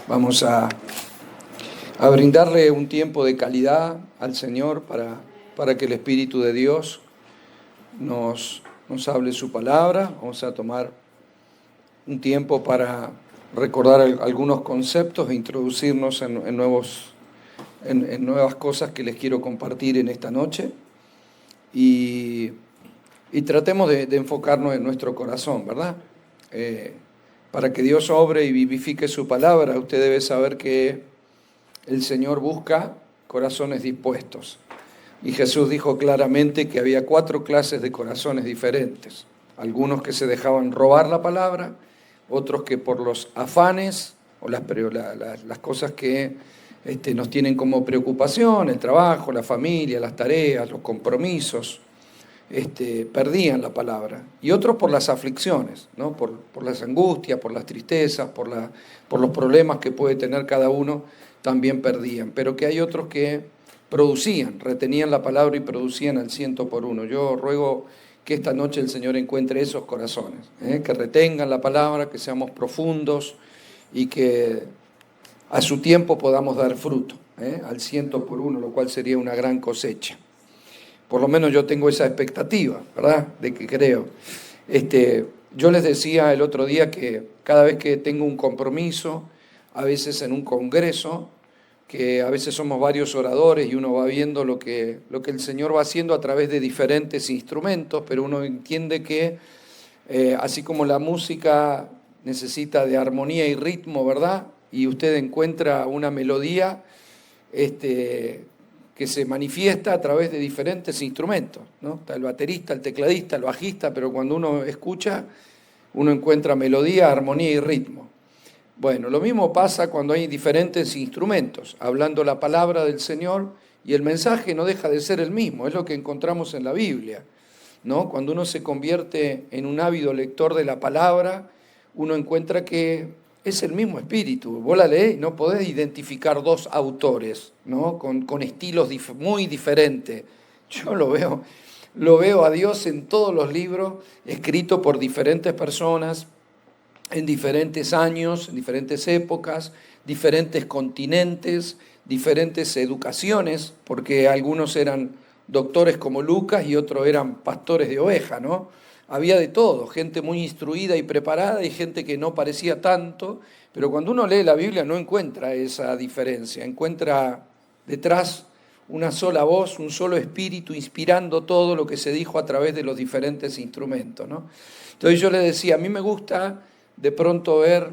Vamos a brindarle un tiempo de calidad al Señor para que el Espíritu de Dios nos hable su palabra. Vamos a tomar un tiempo para recordar algunos conceptos e introducirnos en nuevas cosas que les quiero compartir en esta noche. Y tratemos de enfocarnos en nuestro corazón, ¿verdad? Para que Dios obre y vivifique su palabra, usted debe saber que el Señor busca corazones dispuestos. Y Jesús dijo claramente que había 4 clases de corazones diferentes. Algunos que se dejaban robar la palabra, otros que por los afanes o las cosas que nos tienen como preocupación, el trabajo, la familia, las tareas, los compromisos, perdían la palabra. Y otros por las aflicciones, ¿no? Por las angustias, por las tristezas, por los problemas que puede tener cada uno, también perdían. Pero que hay otros que retenían la palabra y producían al 100%. Yo ruego que esta noche el Señor encuentre esos corazones, que retengan la palabra, que seamos profundos y que a su tiempo podamos dar fruto, al 100%, lo cual sería una gran cosecha. Por lo menos yo tengo esa expectativa, ¿verdad? De que creo. Yo les decía el otro día que cada vez que tengo un compromiso, a veces en un congreso, que a veces somos varios oradores y uno va viendo lo que el Señor va haciendo a través de diferentes instrumentos, pero uno entiende que así como la música necesita de armonía y ritmo, ¿verdad? Y usted encuentra una melodía, que se manifiesta a través de diferentes instrumentos, ¿no? Está el baterista, el tecladista, el bajista, pero cuando uno escucha, uno encuentra melodía, armonía y ritmo. Bueno, lo mismo pasa cuando hay diferentes instrumentos, hablando la palabra del Señor, y el mensaje no deja de ser el mismo, es lo que encontramos en la Biblia, ¿no? Cuando uno se convierte en un ávido lector de la palabra, uno encuentra que es el mismo espíritu. Vos la leés y no podés identificar 2 autores, ¿no? Con estilos muy diferentes. Yo lo veo a Dios en todos los libros, escritos por diferentes personas, en diferentes años, en diferentes épocas, diferentes continentes, diferentes educaciones, porque algunos eran doctores como Lucas y otros eran pastores de oveja, ¿no? Había de todo, gente muy instruida y preparada y gente que no parecía tanto, pero cuando uno lee la Biblia no encuentra esa diferencia, encuentra detrás una sola voz, un solo espíritu inspirando todo lo que se dijo a través de los diferentes instrumentos, ¿no? Entonces yo le decía, a mí me gusta de pronto ver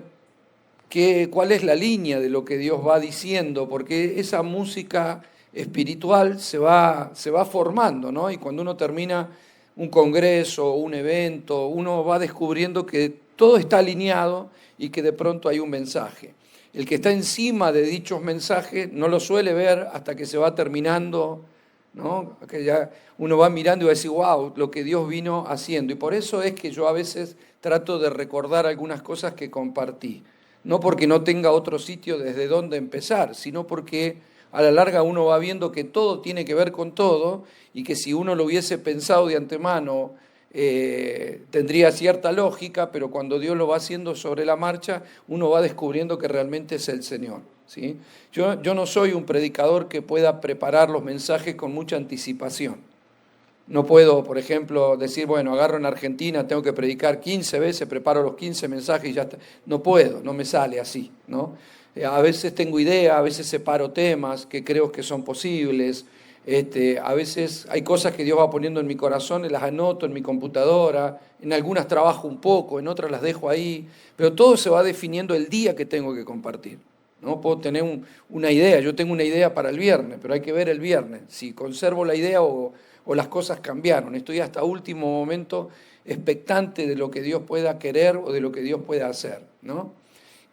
cuál es la línea de lo que Dios va diciendo, porque esa música espiritual se va formando, ¿no? Y cuando uno termina un congreso, un evento, uno va descubriendo que todo está alineado y que de pronto hay un mensaje. El que está encima de dichos mensajes no lo suele ver hasta que se va terminando, ¿no? Que ya uno va mirando y va a decir, wow, lo que Dios vino haciendo. Y por eso es que yo a veces trato de recordar algunas cosas que compartí. No porque no tenga otro sitio desde donde empezar, sino porque a la larga uno va viendo que todo tiene que ver con todo y que si uno lo hubiese pensado de antemano tendría cierta lógica, pero cuando Dios lo va haciendo sobre la marcha, uno va descubriendo que realmente es el Señor, ¿sí? Yo no soy un predicador que pueda preparar los mensajes con mucha anticipación. No puedo, por ejemplo, decir, bueno, agarro en Argentina, tengo que predicar 15 veces, preparo los 15 mensajes y ya está. No puedo, no me sale así, ¿no? A veces tengo idea, a veces separo temas que creo que son posibles, a veces hay cosas que Dios va poniendo en mi corazón y las anoto en mi computadora, en algunas trabajo un poco, en otras las dejo ahí, pero todo se va definiendo el día que tengo que compartir. No puedo tener una idea, yo tengo una idea para el viernes, pero hay que ver el viernes, si conservo la idea o las cosas cambiaron. Estoy hasta último momento expectante de lo que Dios pueda querer o de lo que Dios pueda hacer, ¿no?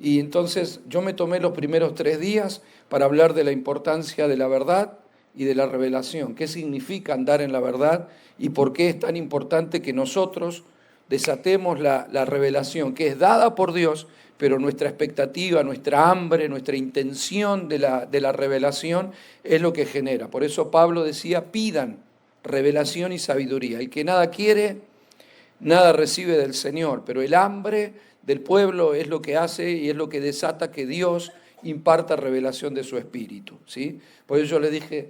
Y entonces yo me tomé los primeros 3 días para hablar de la importancia de la verdad y de la revelación. ¿Qué significa andar en la verdad y por qué es tan importante que nosotros desatemos la revelación, que es dada por Dios, pero nuestra expectativa, nuestra hambre, nuestra intención de la revelación es lo que genera. Por eso Pablo decía, pidan revelación y sabiduría. El que nada quiere, nada recibe del Señor, pero el hambre del pueblo es lo que hace y es lo que desata que Dios imparta revelación de su espíritu, ¿sí? Por eso yo le dije,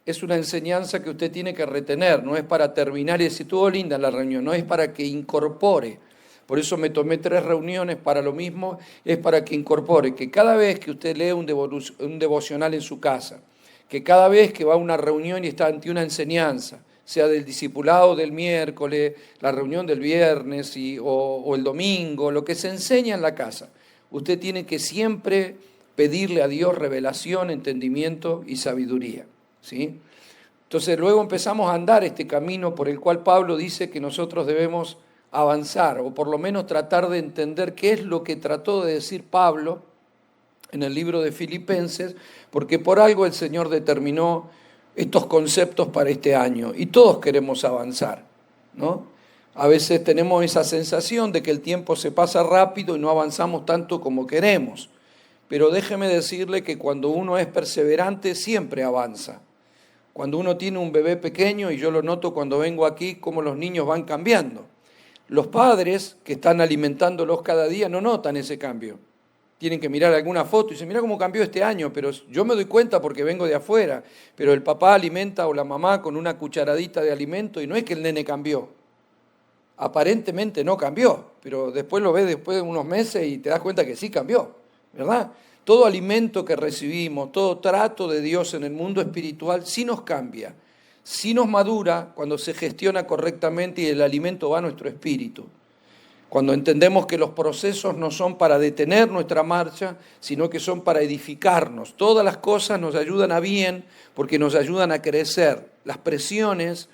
es una enseñanza que usted tiene que retener, no es para terminar y decir, estuvo linda la reunión, no es para que incorpore. Por eso me tomé 3 reuniones para lo mismo, es para que incorpore, que cada vez que usted lee un devocional en su casa, que cada vez que va a una reunión y está ante una enseñanza, sea del discipulado del miércoles, la reunión del viernes o el domingo, lo que se enseña en la casa, usted tiene que siempre pedirle a Dios revelación, entendimiento y sabiduría, ¿sí? Entonces luego empezamos a andar este camino por el cual Pablo dice que nosotros debemos avanzar, o por lo menos tratar de entender qué es lo que trató de decir Pablo en el libro de Filipenses, porque por algo el Señor determinó estos conceptos para este año, y todos queremos avanzar, ¿no? A veces tenemos esa sensación de que el tiempo se pasa rápido y no avanzamos tanto como queremos, pero déjeme decirle que cuando uno es perseverante siempre avanza. Cuando uno tiene un bebé pequeño, y yo lo noto cuando vengo aquí, cómo los niños van cambiando. Los padres que están alimentándolos cada día no notan ese cambio. Tienen que mirar alguna foto y dicen, mira cómo cambió este año, pero yo me doy cuenta porque vengo de afuera. Pero el papá alimenta o la mamá con una cucharadita de alimento y no es que el nene cambió. Aparentemente no cambió, pero después lo ves después de unos meses y te das cuenta que sí cambió, ¿verdad? Todo alimento que recibimos, todo trato de Dios en el mundo espiritual sí nos cambia, sí nos madura cuando se gestiona correctamente y el alimento va a nuestro espíritu. Cuando entendemos que los procesos no son para detener nuestra marcha, sino que son para edificarnos. Todas las cosas nos ayudan a bien porque nos ayudan a crecer. Las presiones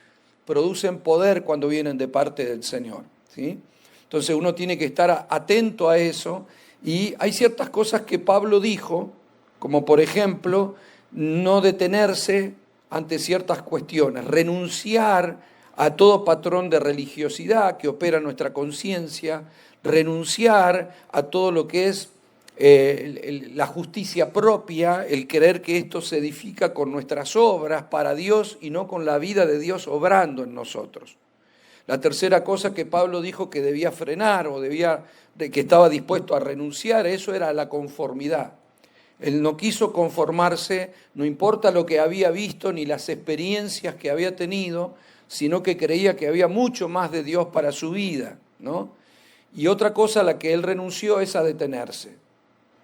producen poder cuando vienen de parte del Señor, ¿sí? Entonces uno tiene que estar atento a eso, y hay ciertas cosas que Pablo dijo, como por ejemplo, no detenerse ante ciertas cuestiones, renunciar a todo patrón de religiosidad que opera en nuestra conciencia, renunciar a todo lo que es la justicia propia, el creer que esto se edifica con nuestras obras para Dios y no con la vida de Dios obrando en nosotros. La tercera cosa que Pablo dijo que debía frenar que estaba dispuesto a renunciar, eso era la conformidad. Él no quiso conformarse, no importa lo que había visto ni las experiencias que había tenido, sino que creía que había mucho más de Dios para su vida, ¿no? Y otra cosa a la que él renunció es a detenerse.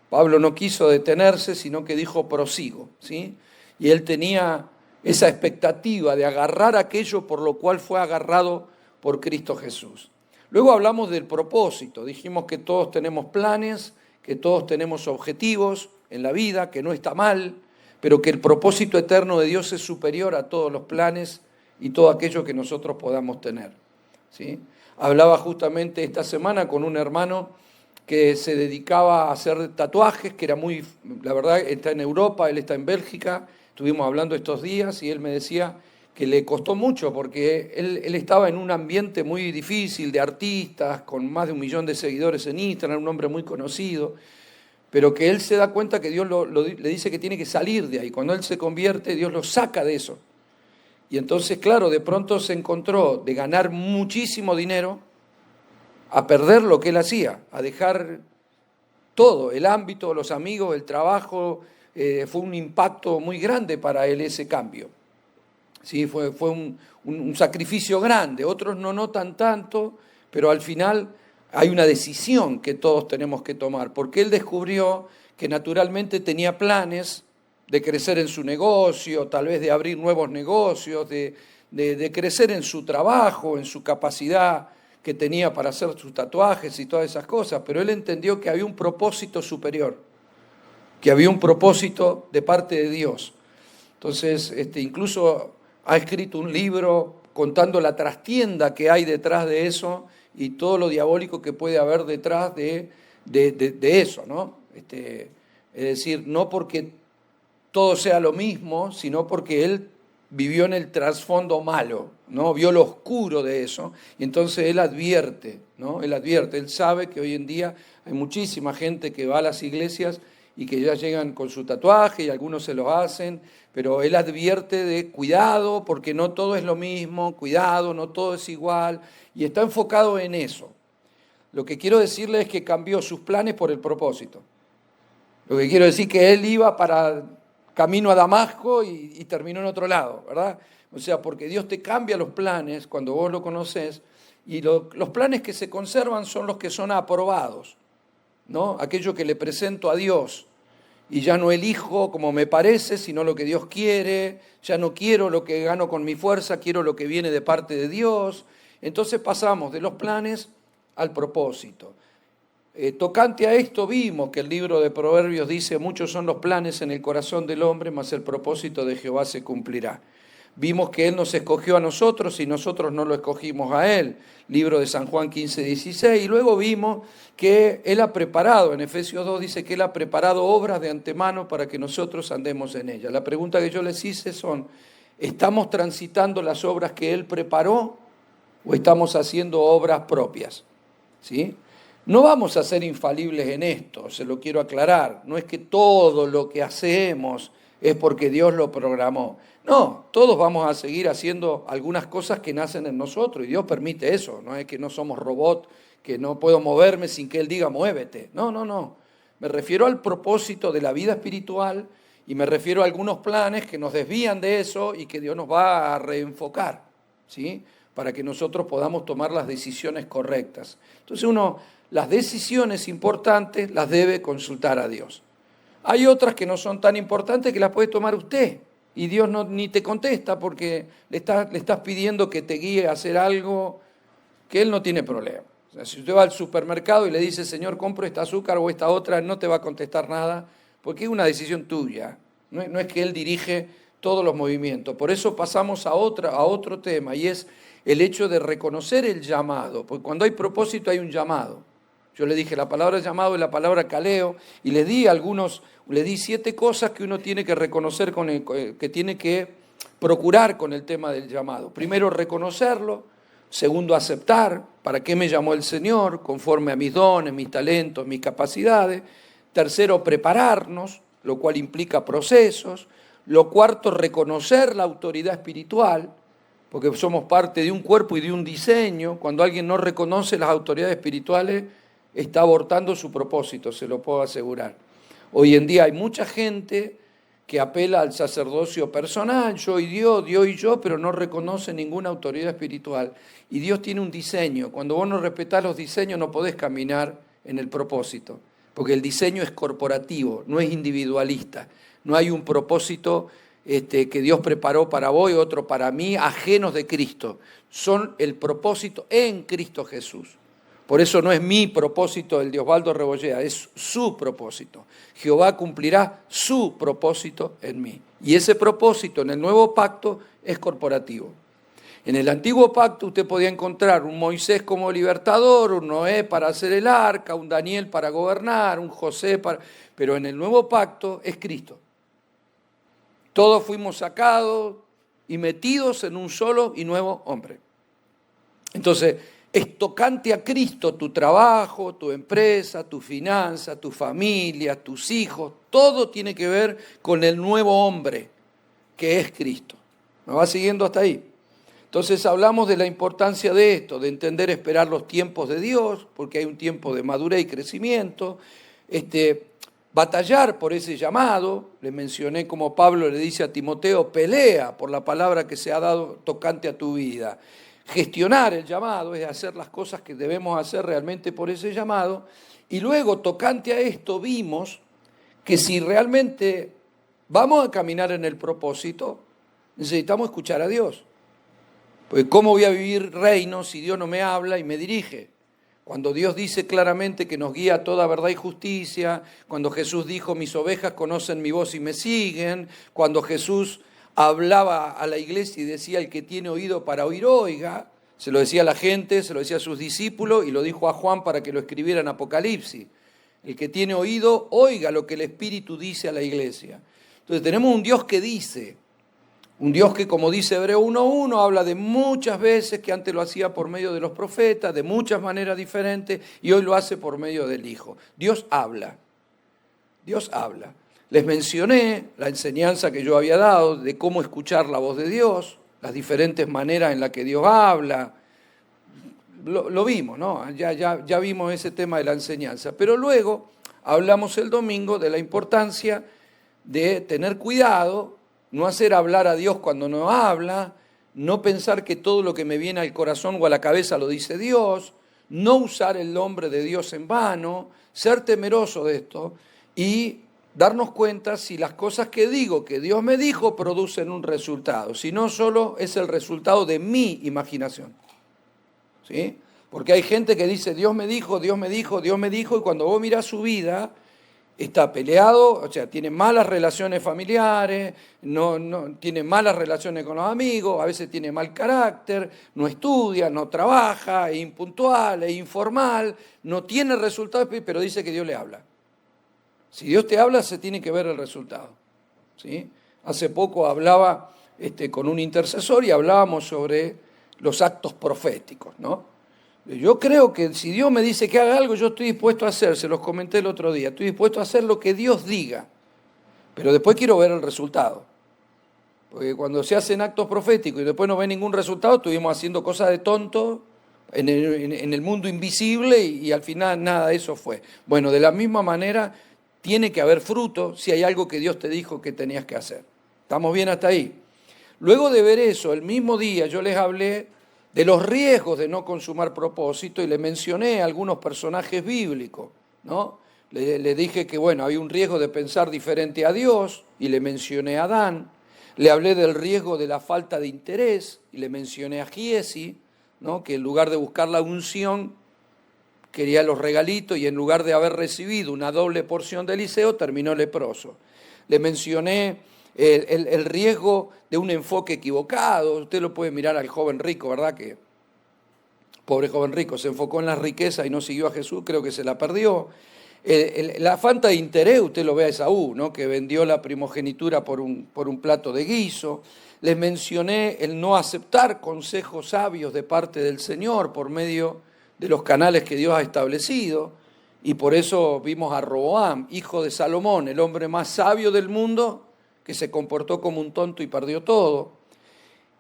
Pablo no quiso detenerse, sino que dijo prosigo, ¿sí? Y él tenía esa expectativa de agarrar aquello por lo cual fue agarrado por Cristo Jesús. Luego hablamos del propósito, dijimos que todos tenemos planes, que todos tenemos objetivos en la vida, que no está mal, pero que el propósito eterno de Dios es superior a todos los planes y todo aquello que nosotros podamos tener, ¿sí? Hablaba justamente esta semana con un hermano que se dedicaba a hacer tatuajes, que era la verdad, está en Europa, él está en Bélgica, estuvimos hablando estos días y él me decía que le costó mucho porque él estaba en un ambiente muy difícil de artistas, con más de 1 millón de seguidores en Instagram, un hombre muy conocido, pero que él se da cuenta que Dios le dice que tiene que salir de ahí. Cuando él se convierte, Dios lo saca de eso. Y entonces, claro, de pronto se encontró de ganar muchísimo dinero a perder lo que él hacía, a dejar todo, el ámbito, los amigos, el trabajo. Fue un impacto muy grande para él ese cambio. Sí, fue un sacrificio grande. Otros no notan tanto, pero al final hay una decisión que todos tenemos que tomar, porque él descubrió que naturalmente tenía planes de crecer en su negocio, tal vez de abrir nuevos negocios, de crecer en su trabajo, en su capacidad que tenía para hacer sus tatuajes y todas esas cosas, pero él entendió que había un propósito superior, que había un propósito de parte de Dios. Entonces, incluso ha escrito un libro contando la trastienda que hay detrás de eso y todo lo diabólico que puede haber detrás de eso, ¿no? Es decir, no porque todo sea lo mismo, sino porque él vivió en el trasfondo malo, ¿no? Vio lo oscuro de eso, y entonces él advierte, ¿no? Él sabe que hoy en día hay muchísima gente que va a las iglesias y que ya llegan con su tatuaje y algunos se lo hacen, pero él advierte de cuidado porque no todo es lo mismo, cuidado, no todo es igual, y está enfocado en eso. Lo que quiero decirle es que cambió sus planes por el propósito. Lo que quiero decir que él iba para camino a Damasco y terminó en otro lado, ¿verdad? O sea, porque Dios te cambia los planes cuando vos lo conocés, y los planes que se conservan son los que son aprobados, ¿no? Aquello que le presento a Dios, y ya no elijo como me parece, sino lo que Dios quiere, ya no quiero lo que gano con mi fuerza, quiero lo que viene de parte de Dios. Entonces pasamos de los planes al propósito. Tocante a esto vimos que el libro de Proverbios dice: muchos son los planes en el corazón del hombre, mas el propósito de Jehová se cumplirá. Vimos que Él nos escogió a nosotros y nosotros no lo escogimos a Él, libro de San Juan 15, 16. Y luego vimos que Él ha preparado, en Efesios 2 dice que Él ha preparado obras de antemano para que nosotros andemos en ellas. La pregunta que yo les hice son: ¿estamos transitando las obras que Él preparó o estamos haciendo obras propias? ¿Sí? No vamos a ser infalibles en esto, se lo quiero aclarar. No es que todo lo que hacemos es porque Dios lo programó. No, todos vamos a seguir haciendo algunas cosas que nacen en nosotros y Dios permite eso. No es que no somos robots, que no puedo moverme sin que Él diga muévete. No, no, no. Me refiero al propósito de la vida espiritual y me refiero a algunos planes que nos desvían de eso y que Dios nos va a reenfocar, ¿sí? Para que nosotros podamos tomar las decisiones correctas. Entonces las decisiones importantes las debe consultar a Dios. Hay otras que no son tan importantes que las puede tomar usted y Dios ni te contesta porque le estás pidiendo que te guíe a hacer algo que Él no tiene problema. O sea, si usted va al supermercado y le dice: Señor, compro esta azúcar o esta otra, no te va a contestar nada porque es una decisión tuya. No es que Él dirige todos los movimientos. Por eso pasamos a otro tema, y es el hecho de reconocer el llamado, porque cuando hay propósito hay un llamado. Yo le dije, la palabra llamado es la palabra caleo, y le di 7 cosas que uno tiene que reconocer, que tiene que procurar con el tema del llamado. Primero, reconocerlo. Segundo, aceptar para qué me llamó el Señor, conforme a mis dones, mis talentos, mis capacidades. Tercero, prepararnos, lo cual implica procesos. Lo cuarto, reconocer la autoridad espiritual, porque somos parte de un cuerpo y de un diseño. Cuando alguien no reconoce las autoridades espirituales, está abortando su propósito, se lo puedo asegurar. Hoy en día hay mucha gente que apela al sacerdocio personal, yo y Dios y yo, pero no reconoce ninguna autoridad espiritual. Y Dios tiene un diseño. Cuando vos no respetás los diseños no podés caminar en el propósito, porque el diseño es corporativo, no es individualista. No hay un propósito que Dios preparó para vos y otro para mí, ajenos de Cristo. Son el propósito en Cristo Jesús. Por eso no es mi propósito el de Osvaldo Rebollea, es su propósito. Jehová cumplirá su propósito en mí. Y ese propósito en el nuevo pacto es corporativo. En el antiguo pacto usted podía encontrar un Moisés como libertador, un Noé para hacer el arca, un Daniel para gobernar, un José para... Pero en el nuevo pacto es Cristo. Todos fuimos sacados y metidos en un solo y nuevo hombre. Entonces, es tocante a Cristo tu trabajo, tu empresa, tu finanza, tu familia, tus hijos. Todo tiene que ver con el nuevo hombre, que es Cristo. ¿Me va siguiendo hasta ahí? Entonces hablamos de la importancia de esto, de entender, esperar los tiempos de Dios, porque hay un tiempo de madurez y crecimiento. Batallar por ese llamado. Le mencioné como Pablo le dice a Timoteo: pelea por la palabra que se ha dado tocante a tu vida. Gestionar el llamado es hacer las cosas que debemos hacer realmente por ese llamado. Y luego, tocante a esto, vimos que si realmente vamos a caminar en el propósito, necesitamos escuchar a Dios. Porque ¿cómo voy a vivir reino si Dios no me habla y me dirige? Cuando Dios dice claramente que nos guía a toda verdad y justicia, cuando Jesús dijo: mis ovejas conocen mi voz y me siguen, cuando Jesús hablaba a la iglesia y decía: el que tiene oído para oír, oiga, se lo decía a la gente, se lo decía a sus discípulos y lo dijo a Juan para que lo escribiera en Apocalipsis. El que tiene oído, oiga lo que el Espíritu dice a la iglesia. Entonces tenemos un Dios que dice, un Dios que, como dice Hebreo 1:1, habla de muchas veces, que antes lo hacía por medio de los profetas, de muchas maneras diferentes, y hoy lo hace por medio del Hijo. Dios habla. Dios habla. Les mencioné la enseñanza que yo había dado de cómo escuchar la voz de Dios, las diferentes maneras en las que Dios habla. Lo vimos, ¿no? Ya vimos ese tema de la enseñanza. Pero luego hablamos el domingo de la importancia de tener cuidado, no hacer hablar a Dios cuando no habla, no pensar que todo lo que me viene al corazón o a la cabeza lo dice Dios, no usar el nombre de Dios en vano, ser temeroso de esto y darnos cuenta si las cosas que digo, que Dios me dijo, producen un resultado, si no solo es el resultado de mi imaginación. ¿Sí? Porque hay gente que dice, Dios me dijo, Dios me dijo, Dios me dijo, y cuando vos mirás su vida, está peleado, o sea, tiene malas relaciones familiares, no, tiene malas relaciones con los amigos, a veces tiene mal carácter, no estudia, no trabaja, es impuntual, es informal, no tiene resultados, pero dice que Dios le habla. Si Dios te habla, se tiene que ver el resultado. ¿Sí? Hace poco hablaba con un intercesor y hablábamos sobre los actos proféticos, ¿no? Yo creo que si Dios me dice que haga algo, yo estoy dispuesto a hacer, se los comenté el otro día, estoy dispuesto a hacer lo que Dios diga, pero después quiero ver el resultado. Porque cuando se hacen actos proféticos y después no ve ningún resultado, estuvimos haciendo cosas de tonto en el mundo invisible y al final nada de eso fue. Bueno, de la misma manera tiene que haber fruto si hay algo que Dios te dijo que tenías que hacer. ¿Estamos bien hasta ahí? Luego de ver eso, el mismo día yo les hablé de los riesgos de no consumar propósito y le mencioné a algunos personajes bíblicos, ¿no? Le dije que, bueno, hay un riesgo de pensar diferente a Dios y le mencioné a Adán. Le hablé del riesgo de la falta de interés y le mencioné a Giesi, ¿no? Que en lugar de buscar la unción quería los regalitos y en lugar de haber recibido una doble porción de Eliseo terminó leproso. Le mencioné el riesgo de un enfoque equivocado. Usted lo puede mirar al joven rico, ¿verdad? Que pobre joven rico, se enfocó en la riqueza y no siguió a Jesús, creo que se la perdió. La falta de interés, usted lo ve a Esaú, ¿no? Que vendió la primogenitura por un plato de guiso. Les mencioné el no aceptar consejos sabios de parte del Señor por medio de los canales que Dios ha establecido. Y por eso vimos a Roboam, hijo de Salomón, el hombre más sabio del mundo, que se comportó como un tonto y perdió todo.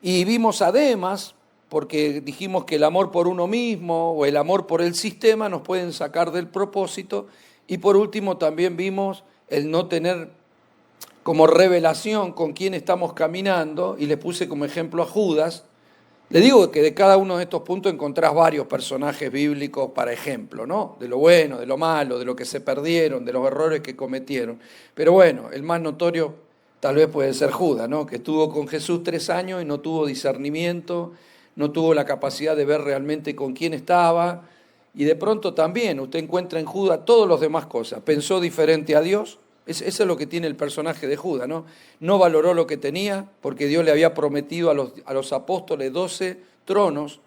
Y vimos a Demas, porque dijimos que el amor por uno mismo o el amor por el sistema nos pueden sacar del propósito. Y por último también vimos el no tener como revelación con quién estamos caminando, y le puse como ejemplo a Judas. Le digo que de cada uno de estos puntos encontrás varios personajes bíblicos para ejemplo, ¿no? De lo bueno, de lo malo, de lo que se perdieron, de los errores que cometieron. Pero bueno, el más notorio tal vez puede ser Judas, ¿no? Que estuvo con Jesús 3 años y no tuvo discernimiento, no tuvo la capacidad de ver realmente con quién estaba. Y de pronto también usted encuentra en Judas todas las demás cosas. Pensó diferente a Dios. Eso es lo que tiene el personaje de Judas, ¿no? No valoró lo que tenía porque Dios le había prometido a los apóstoles 12 tronos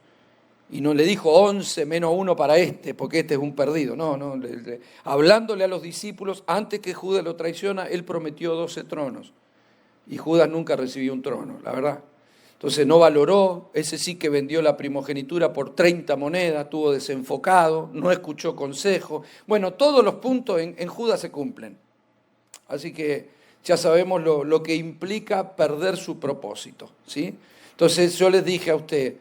y no le dijo 11 menos 1 para porque este es un perdido. No, hablándole a los discípulos, antes que Judas lo traiciona, él prometió 12 tronos y Judas nunca recibió un trono, la verdad. Entonces no valoró, ese sí que vendió la primogenitura por 30 monedas, estuvo desenfocado, no escuchó consejo. Bueno, todos los puntos en Judas se cumplen. Así que ya sabemos lo que implica perder su propósito, ¿sí? Entonces yo les dije a usted,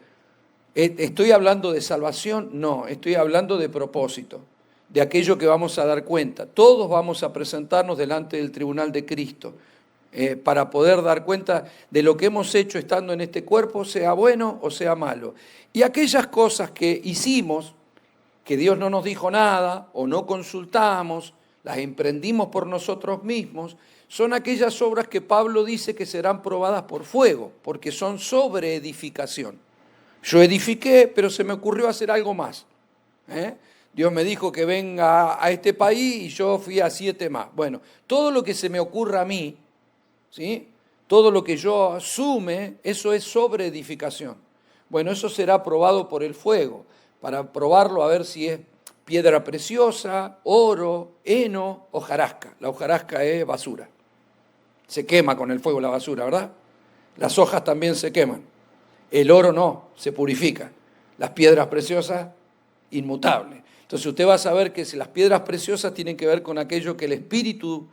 ¿estoy hablando de salvación? No, estoy hablando de propósito, de aquello que vamos a dar cuenta. Todos vamos a presentarnos delante del tribunal de Cristo para poder dar cuenta de lo que hemos hecho estando en este cuerpo, sea bueno o sea malo. Y aquellas cosas que hicimos, que Dios no nos dijo nada o no consultamos, las emprendimos por nosotros mismos, son aquellas obras que Pablo dice que serán probadas por fuego, porque son sobre edificación. Yo edifiqué, pero se me ocurrió hacer algo más. Dios me dijo que venga a este país y yo fui a 7 más. Bueno, todo lo que se me ocurra a mí, ¿sí? Todo lo que yo asume, eso es sobre edificación. Bueno, eso será probado por el fuego, para probarlo a ver si es piedra preciosa, oro, heno, hojarasca. La hojarasca es basura. Se quema con el fuego la basura, ¿verdad? Las hojas también se queman. El oro no, se purifica. Las piedras preciosas, inmutables. Entonces usted va a saber que si las piedras preciosas tienen que ver con aquello que el Espíritu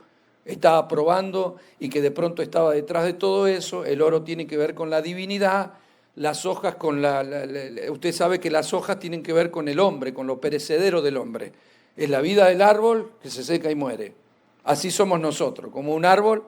estaba probando y que de pronto estaba detrás de todo eso, el oro tiene que ver con la divinidad, las hojas con usted sabe que las hojas tienen que ver con el hombre, con lo perecedero del hombre. Es la vida del árbol que se seca y muere. Así somos nosotros, como un árbol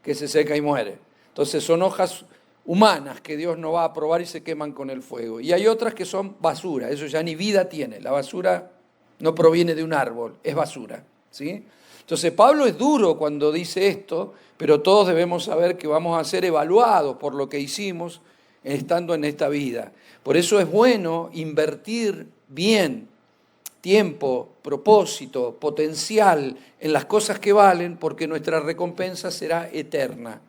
que se seca y muere. Entonces son hojas humanas que Dios no va a aprobar y se queman con el fuego. Y hay otras que son basura, eso ya ni vida tiene. La basura no proviene de un árbol, es basura, ¿sí? Entonces Pablo es duro cuando dice esto, pero todos debemos saber que vamos a ser evaluados por lo que hicimos estando en esta vida. Por eso es bueno invertir bien tiempo, propósito, potencial en las cosas que valen, porque nuestra recompensa será eterna.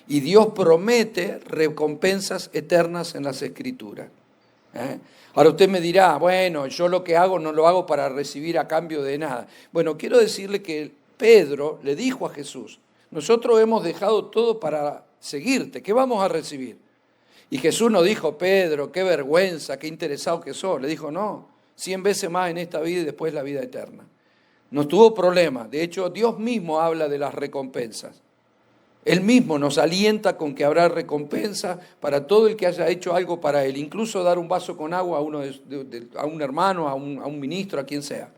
Y Dios promete recompensas eternas en las Escrituras. Ahora usted me dirá, bueno, yo lo que hago no lo hago para recibir a cambio de nada. Bueno, quiero decirle que Pedro le dijo a Jesús, nosotros hemos dejado todo para seguirte, ¿qué vamos a recibir? Y Jesús no dijo, Pedro, qué vergüenza, qué interesado que sos. Le dijo, no, 100 veces más en esta vida y después la vida eterna. No tuvo problema. De hecho, Dios mismo habla de las recompensas. Él mismo nos alienta con que habrá recompensa para todo el que haya hecho algo para Él, incluso dar un vaso con agua a un hermano, a un ministro, a quien sea.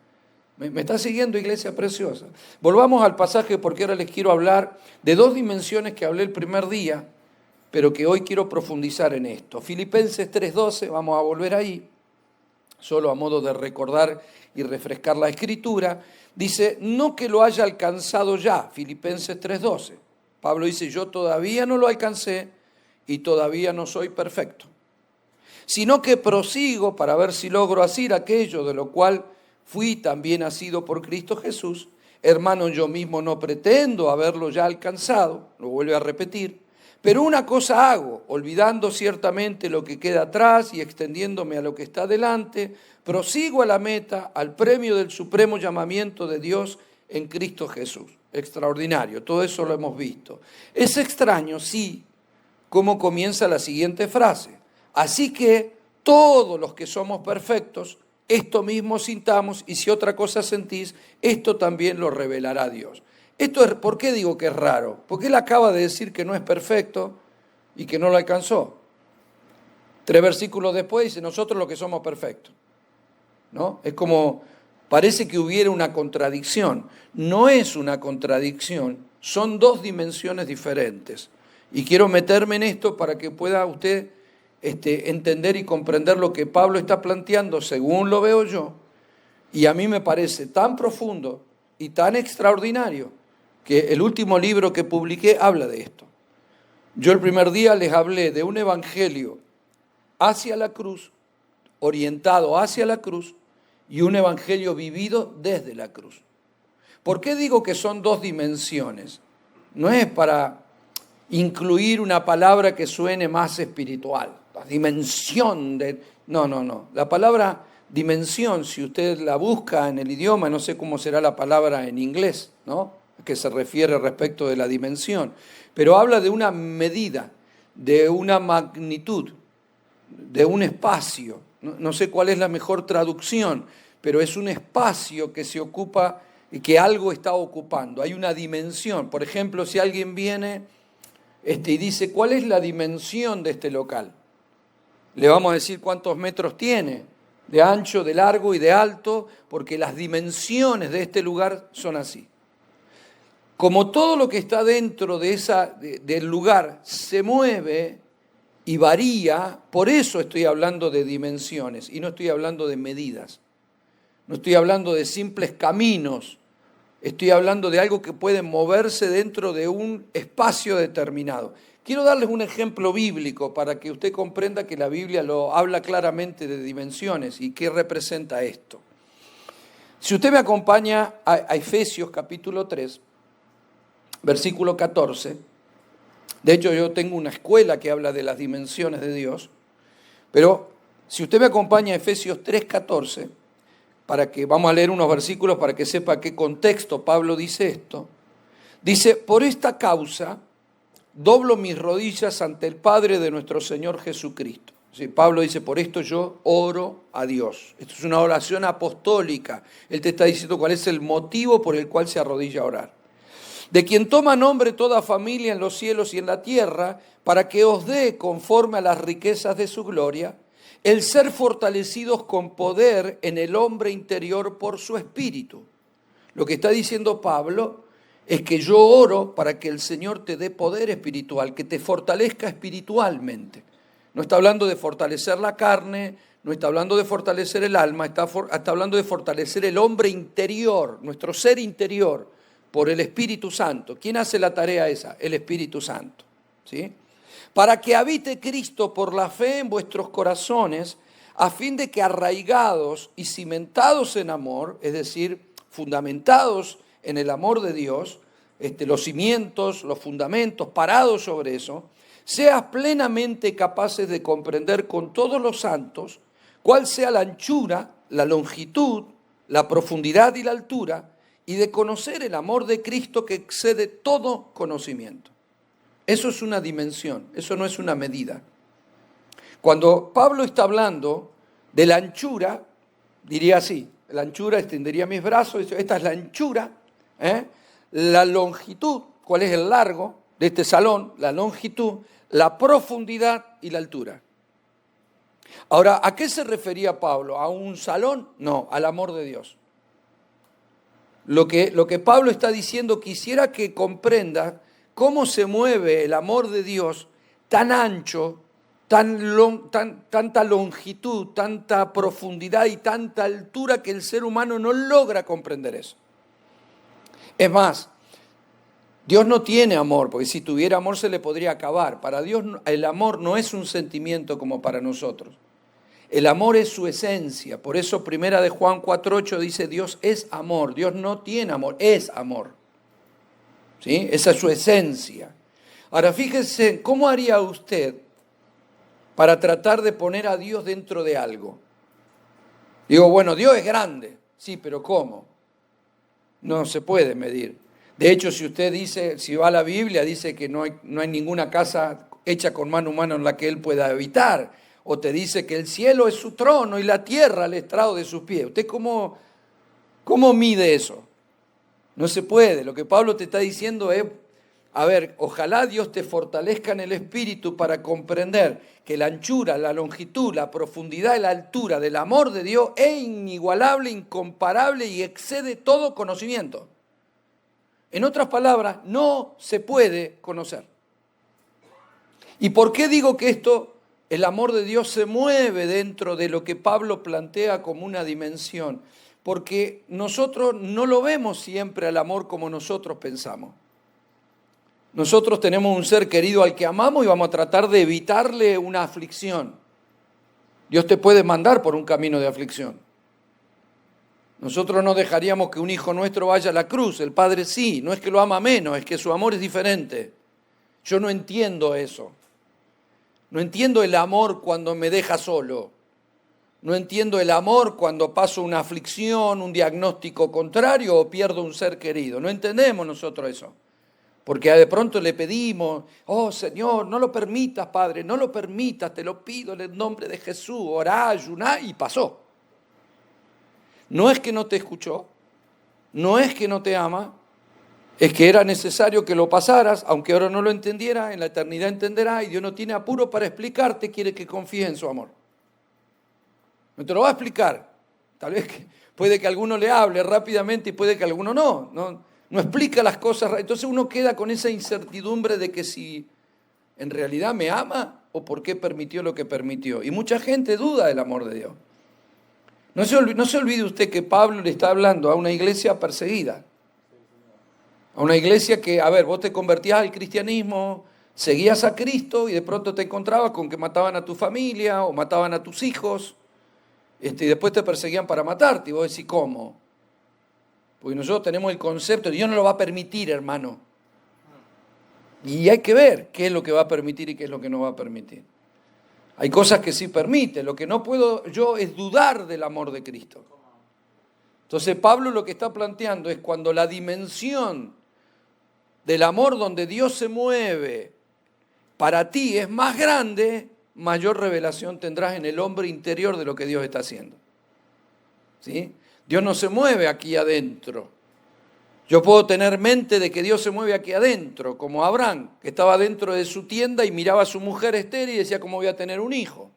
¿Me está siguiendo, iglesia preciosa? Volvamos al pasaje porque ahora les quiero hablar de dos dimensiones que hablé el primer día, pero que hoy quiero profundizar en esto. Filipenses 3:12, vamos a volver ahí, solo a modo de recordar y refrescar la Escritura. Dice, no que lo haya alcanzado ya, Filipenses 3:12. Pablo dice, yo todavía no lo alcancé y todavía no soy perfecto, sino que prosigo para ver si logro hacer aquello de lo cual fui también asido por Cristo Jesús. Hermano, yo mismo no pretendo haberlo ya alcanzado, lo vuelve a repetir, pero una cosa hago, olvidando ciertamente lo que queda atrás y extendiéndome a lo que está delante, prosigo a la meta, al premio del supremo llamamiento de Dios en Cristo Jesús. Extraordinario, todo eso lo hemos visto. Es extraño, sí, cómo comienza la siguiente frase. Así que todos los que somos perfectos, esto mismo sintamos, y si otra cosa sentís, esto también lo revelará Dios. Esto es, ¿por qué digo que es raro? Porque él acaba de decir que no es perfecto y que no lo alcanzó. 3 versículos después dice, nosotros los que somos perfectos, ¿no? Es como, parece que hubiera una contradicción. No es una contradicción, son dos dimensiones diferentes. Y quiero meterme en esto para que pueda usted entender y comprender lo que Pablo está planteando según lo veo yo. Y a mí me parece tan profundo y tan extraordinario que el último libro que publiqué habla de esto. Yo el primer día les hablé de un evangelio hacia la cruz, orientado hacia la cruz, y un evangelio vivido desde la cruz. ¿Por qué digo que son dos dimensiones? No es para incluir una palabra que suene más espiritual, la dimensión de... No. La palabra dimensión, si usted la busca en el idioma, no sé cómo será la palabra en inglés, ¿no? Que se refiere respecto de la dimensión, pero habla de una medida, de una magnitud, de un espacio. No sé cuál es la mejor traducción, pero es un espacio que se ocupa y que algo está ocupando. Hay una dimensión. Por ejemplo, si alguien viene y dice, ¿cuál es la dimensión de este local? Le vamos a decir cuántos metros tiene, de ancho, de largo y de alto, porque las dimensiones de este lugar son así. Como todo lo que está dentro del lugar se mueve y varía, por eso estoy hablando de dimensiones y no estoy hablando de medidas. No estoy hablando de simples caminos, estoy hablando de algo que puede moverse dentro de un espacio determinado. Quiero darles un ejemplo bíblico para que usted comprenda que la Biblia lo habla claramente de dimensiones y qué representa esto. Si usted me acompaña a Efesios capítulo 3, versículo 14, de hecho yo tengo una escuela que habla de las dimensiones de Dios, pero si usted me acompaña a Efesios 3:14, vamos a leer unos versículos para que sepa qué contexto Pablo dice esto. Dice, por esta causa doblo mis rodillas ante el Padre de nuestro Señor Jesucristo. Sí, Pablo dice, por esto yo oro a Dios. Esto es una oración apostólica. Él te está diciendo cuál es el motivo por el cual se arrodilla a orar. De quien toma nombre toda familia en los cielos y en la tierra, para que os dé, conforme a las riquezas de su gloria, el ser fortalecidos con poder en el hombre interior por su espíritu. Lo que está diciendo Pablo es que yo oro para que el Señor te dé poder espiritual, que te fortalezca espiritualmente. No está hablando de fortalecer la carne, no está hablando de fortalecer el alma, está hablando de fortalecer el hombre interior, nuestro ser interior, por el Espíritu Santo. ¿Quién hace la tarea esa? El Espíritu Santo. ¿Sí? Para que habite Cristo por la fe en vuestros corazones, a fin de que arraigados y cimentados en amor, es decir, fundamentados en el amor de Dios, los cimientos, los fundamentos, parados sobre eso, seas plenamente capaces de comprender con todos los santos cuál sea la anchura, la longitud, la profundidad y la altura, y de conocer el amor de Cristo que excede todo conocimiento. Eso es una dimensión, eso no es una medida. Cuando Pablo está hablando de la anchura, diría así, la anchura, extendería mis brazos, esta es la anchura, la longitud, cuál es el largo de este salón, la longitud, la profundidad y la altura. Ahora, ¿a qué se refería Pablo? ¿A un salón? No, al amor de Dios. Lo que Pablo está diciendo, quisiera que comprenda cómo se mueve el amor de Dios tan ancho, tanta longitud, tanta profundidad y tanta altura que el ser humano no logra comprender eso. Es más, Dios no tiene amor, porque si tuviera amor se le podría acabar. Para Dios el amor no es un sentimiento como para nosotros. El amor es su esencia. Por eso 1 Juan 4:8 dice Dios es amor. Dios no tiene amor, es amor. ¿Sí? Esa es su esencia. Ahora fíjese, ¿cómo haría usted para tratar de poner a Dios dentro de algo? Digo, bueno, Dios es grande. Sí, pero ¿cómo? No se puede medir. De hecho, si usted dice, si va a la Biblia, dice que no hay ninguna casa hecha con mano humana en la que Él pueda habitar. O te dice que el cielo es su trono y la tierra el estrado de sus pies. ¿Usted cómo mide eso? No se puede. Lo que Pablo te está diciendo es, a ver, ojalá Dios te fortalezca en el espíritu para comprender que la anchura, la longitud, la profundidad y la altura del amor de Dios es inigualable, incomparable y excede todo conocimiento. En otras palabras, no se puede conocer. ¿Y por qué digo que el amor de Dios se mueve dentro de lo que Pablo plantea como una dimensión? Porque nosotros no lo vemos siempre al amor como nosotros pensamos. Nosotros tenemos un ser querido al que amamos y vamos a tratar de evitarle una aflicción. Dios te puede mandar por un camino de aflicción. Nosotros no dejaríamos que un hijo nuestro vaya a la cruz, el Padre sí, no es que lo ama menos, es que su amor es diferente. Yo no entiendo eso. No entiendo el amor cuando me deja solo. No entiendo el amor cuando paso una aflicción, un diagnóstico contrario o pierdo un ser querido. No entendemos nosotros eso. Porque de pronto le pedimos, oh Señor, no lo permitas, Padre, no lo permitas, te lo pido en el nombre de Jesús, orá, ayuná, y pasó. No es que no te escuchó, no es que no te ama, es que era necesario que lo pasaras, aunque ahora no lo entendiera, en la eternidad entenderá, y Dios no tiene apuro para explicarte, quiere que confíes en su amor. No te lo va a explicar, tal vez puede que alguno le hable rápidamente y puede que alguno no explica las cosas, entonces uno queda con esa incertidumbre de que si en realidad me ama o por qué permitió lo que permitió. Y mucha gente duda del amor de Dios. No se olvide usted que Pablo le está hablando a una iglesia perseguida. A una iglesia que, a ver, vos te convertías al cristianismo, seguías a Cristo y de pronto te encontrabas con que mataban a tu familia o mataban a tus hijos y después te perseguían para matarte. Y vos decís, ¿cómo? Porque nosotros tenemos el concepto, Dios no lo va a permitir, hermano. Y hay que ver qué es lo que va a permitir y qué es lo que no va a permitir. Hay cosas que sí permite, lo que no puedo yo es dudar del amor de Cristo. Entonces Pablo lo que está planteando es cuando la dimensión del amor donde Dios se mueve para ti es más grande, mayor revelación tendrás en el hombre interior de lo que Dios está haciendo. ¿Sí? Dios no se mueve aquí adentro. Yo puedo tener mente de que Dios se mueve aquí adentro, como Abraham, que estaba dentro de su tienda y miraba a su mujer estéril y decía, ¿cómo voy a tener un hijo?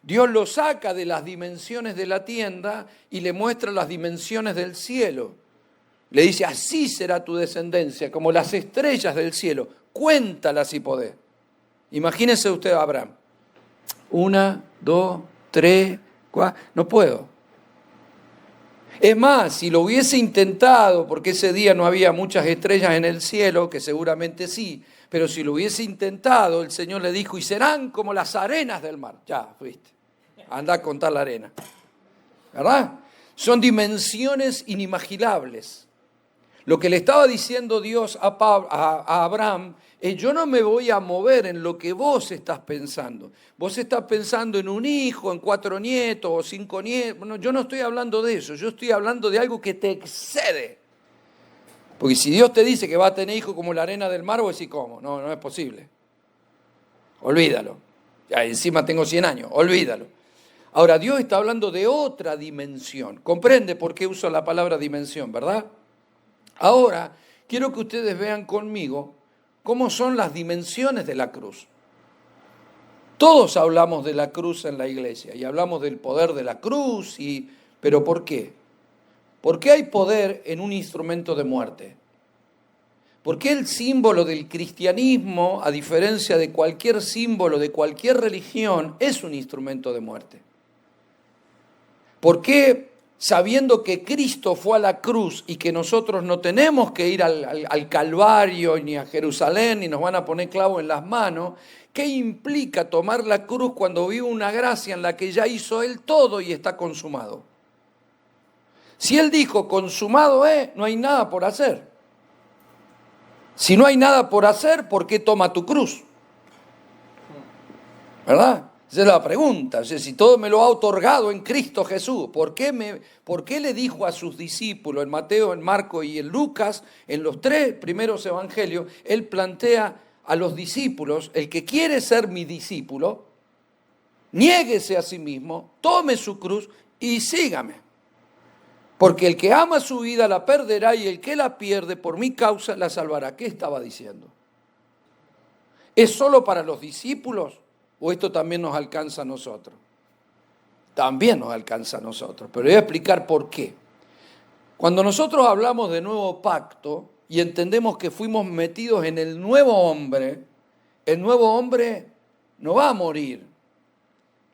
Dios lo saca de las dimensiones de la tienda y le muestra las dimensiones del cielo. Le dice, así será tu descendencia, como las estrellas del cielo. Cuéntala si podés. Imagínese usted a Abraham. 1, 2, 3, 4. No puedo. Es más, si lo hubiese intentado, porque ese día no había muchas estrellas en el cielo, que seguramente sí, pero si lo hubiese intentado, el Señor le dijo, y serán como las arenas del mar. Ya, fuiste. Anda a contar la arena. ¿Verdad? Son dimensiones inimaginables. Lo que le estaba diciendo Dios a Abraham es, yo no me voy a mover en lo que vos estás pensando. Vos estás pensando en un hijo, en 4 nietos o 5 nietos. Bueno, yo no estoy hablando de eso, yo estoy hablando de algo que te excede. Porque si Dios te dice que va a tener hijos como la arena del mar, vos decís, ¿cómo? No, no es posible. Olvídalo. Ya encima tengo 100 años, olvídalo. Ahora, Dios está hablando de otra dimensión. ¿Comprende por qué uso la palabra dimensión, verdad? Ahora, quiero que ustedes vean conmigo cómo son las dimensiones de la cruz. Todos hablamos de la cruz en la iglesia y hablamos del poder de la cruz, pero ¿por qué? ¿Por qué hay poder en un instrumento de muerte? ¿Por qué el símbolo del cristianismo, a diferencia de cualquier símbolo de cualquier religión, es un instrumento de muerte? ¿Por qué, sabiendo que Cristo fue a la cruz y que nosotros no tenemos que ir al Calvario ni a Jerusalén ni nos van a poner clavo en las manos, qué implica tomar la cruz cuando vive una gracia en la que ya hizo Él todo y está consumado? Si Él dijo consumado es, no hay nada por hacer. Si no hay nada por hacer, ¿por qué toma tu cruz? ¿Verdad? Esa es la pregunta. O sea, si todo me lo ha otorgado en Cristo Jesús, ¿por qué le dijo a sus discípulos, en Mateo, en Marco y en Lucas, en los 3 primeros evangelios, Él plantea a los discípulos, el que quiere ser mi discípulo, niéguese a sí mismo, tome su cruz y sígame. Porque el que ama su vida la perderá y el que la pierde por mi causa la salvará. ¿Qué estaba diciendo? ¿Es solo para los discípulos o esto también nos alcanza a nosotros? También nos alcanza a nosotros, pero voy a explicar por qué. Cuando nosotros hablamos de nuevo pacto y entendemos que fuimos metidos en el nuevo hombre no va a morir.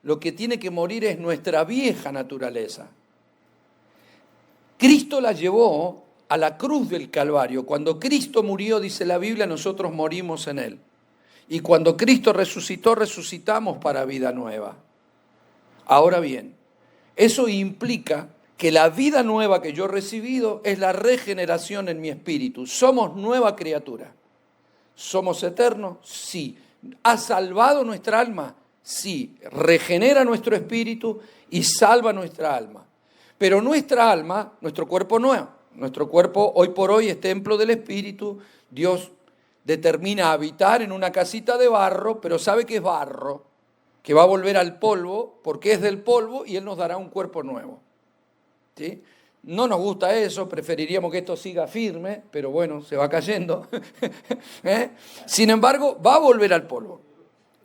Lo que tiene que morir es nuestra vieja naturaleza. Cristo la llevó a la cruz del Calvario. Cuando Cristo murió, dice la Biblia, nosotros morimos en Él. Y cuando Cristo resucitó, resucitamos para vida nueva. Ahora bien, eso implica que la vida nueva que yo he recibido es la regeneración en mi espíritu. Somos nueva criatura. ¿Somos eternos? Sí. ¿Ha salvado nuestra alma? Sí. Regenera nuestro espíritu y salva nuestra alma. Pero nuestra alma, nuestro cuerpo no. Nuestro cuerpo hoy por hoy es templo del Espíritu. Dios determina habitar en una casita de barro, pero sabe que es barro, que va a volver al polvo, porque es del polvo y Él nos dará un cuerpo nuevo. ¿Sí? No nos gusta eso, preferiríamos que esto siga firme, pero bueno, se va cayendo. Sin embargo, va a volver al polvo.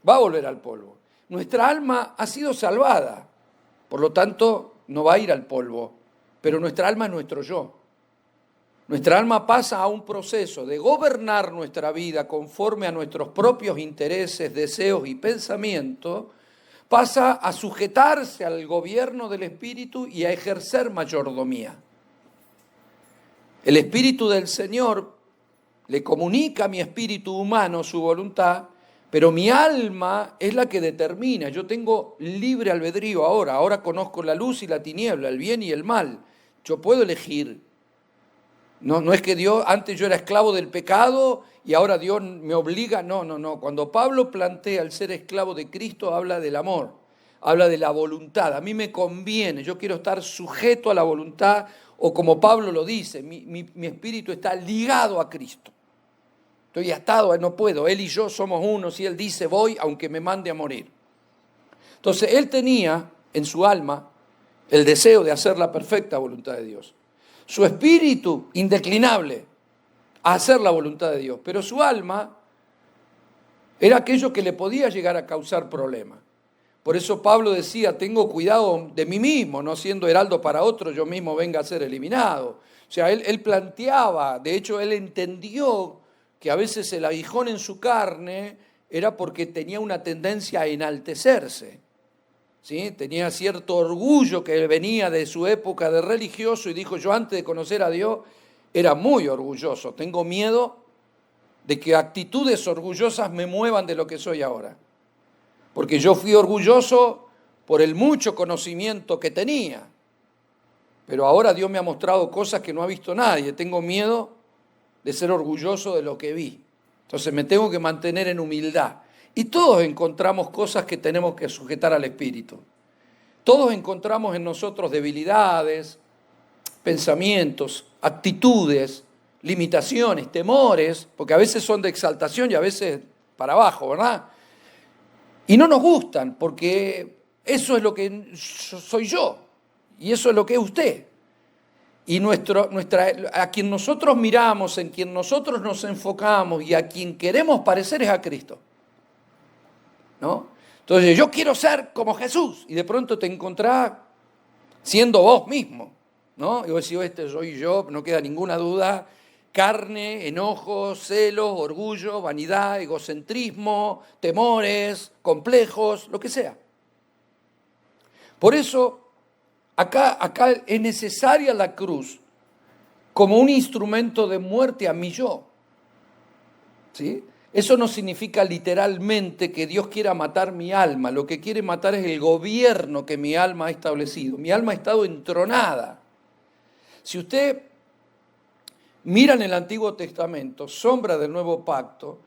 Va a volver al polvo. Nuestra alma ha sido salvada, por lo tanto no va a ir al polvo, pero nuestra alma es nuestro yo. Nuestra alma pasa a un proceso de gobernar nuestra vida conforme a nuestros propios intereses, deseos y pensamientos, pasa a sujetarse al gobierno del Espíritu y a ejercer mayordomía. El Espíritu del Señor le comunica a mi espíritu humano su voluntad, pero mi alma es la que determina. Yo tengo libre albedrío ahora conozco la luz y la tiniebla, el bien y el mal. Yo puedo elegir. No es que Dios, antes yo era esclavo del pecado y ahora Dios me obliga. No. Cuando Pablo plantea el ser esclavo de Cristo, habla del amor, habla de la voluntad. A mí me conviene, yo quiero estar sujeto a la voluntad, o como Pablo lo dice, mi espíritu está ligado a Cristo. Estoy atado, no puedo. Él y yo somos uno. Si Él dice voy, aunque me mande a morir. Entonces, Él tenía en su alma el deseo de hacer la perfecta voluntad de Dios. Su espíritu indeclinable a hacer la voluntad de Dios. Pero su alma era aquello que le podía llegar a causar problemas. Por eso Pablo decía, tengo cuidado de mí mismo, no siendo heraldo para otro, yo mismo venga a ser eliminado. O sea, él planteaba, de hecho él entendió que a veces el aguijón en su carne era porque tenía una tendencia a enaltecerse, ¿sí? Tenía cierto orgullo que venía de su época de religioso y dijo, yo antes de conocer a Dios era muy orgulloso, tengo miedo de que actitudes orgullosas me muevan de lo que soy ahora. Porque yo fui orgulloso por el mucho conocimiento que tenía. Pero ahora Dios me ha mostrado cosas que no ha visto nadie. Tengo miedo de ser orgulloso de lo que vi. Entonces me tengo que mantener en humildad. Y todos encontramos cosas que tenemos que sujetar al Espíritu. Todos encontramos en nosotros debilidades, pensamientos, actitudes, limitaciones, temores, porque a veces son de exaltación y a veces para abajo, ¿verdad? Y no nos gustan, porque eso es lo que soy yo, y eso es lo que es usted. Y a quien nosotros miramos, en quien nosotros nos enfocamos y a quien queremos parecer es a Cristo, ¿no? Entonces, yo quiero ser como Jesús, y de pronto te encontrás siendo vos mismo, ¿no? Y vos decís, este soy yo, no queda ninguna duda. Carne, enojos, celos, orgullo, vanidad, egocentrismo, temores, complejos, lo que sea. Por eso, acá es necesaria la cruz como un instrumento de muerte a mi yo. ¿Sí? Eso no significa literalmente que Dios quiera matar mi alma. Lo que quiere matar es el gobierno que mi alma ha establecido. Mi alma ha estado entronada. Si usted mira en el Antiguo Testamento, sombra del Nuevo Pacto,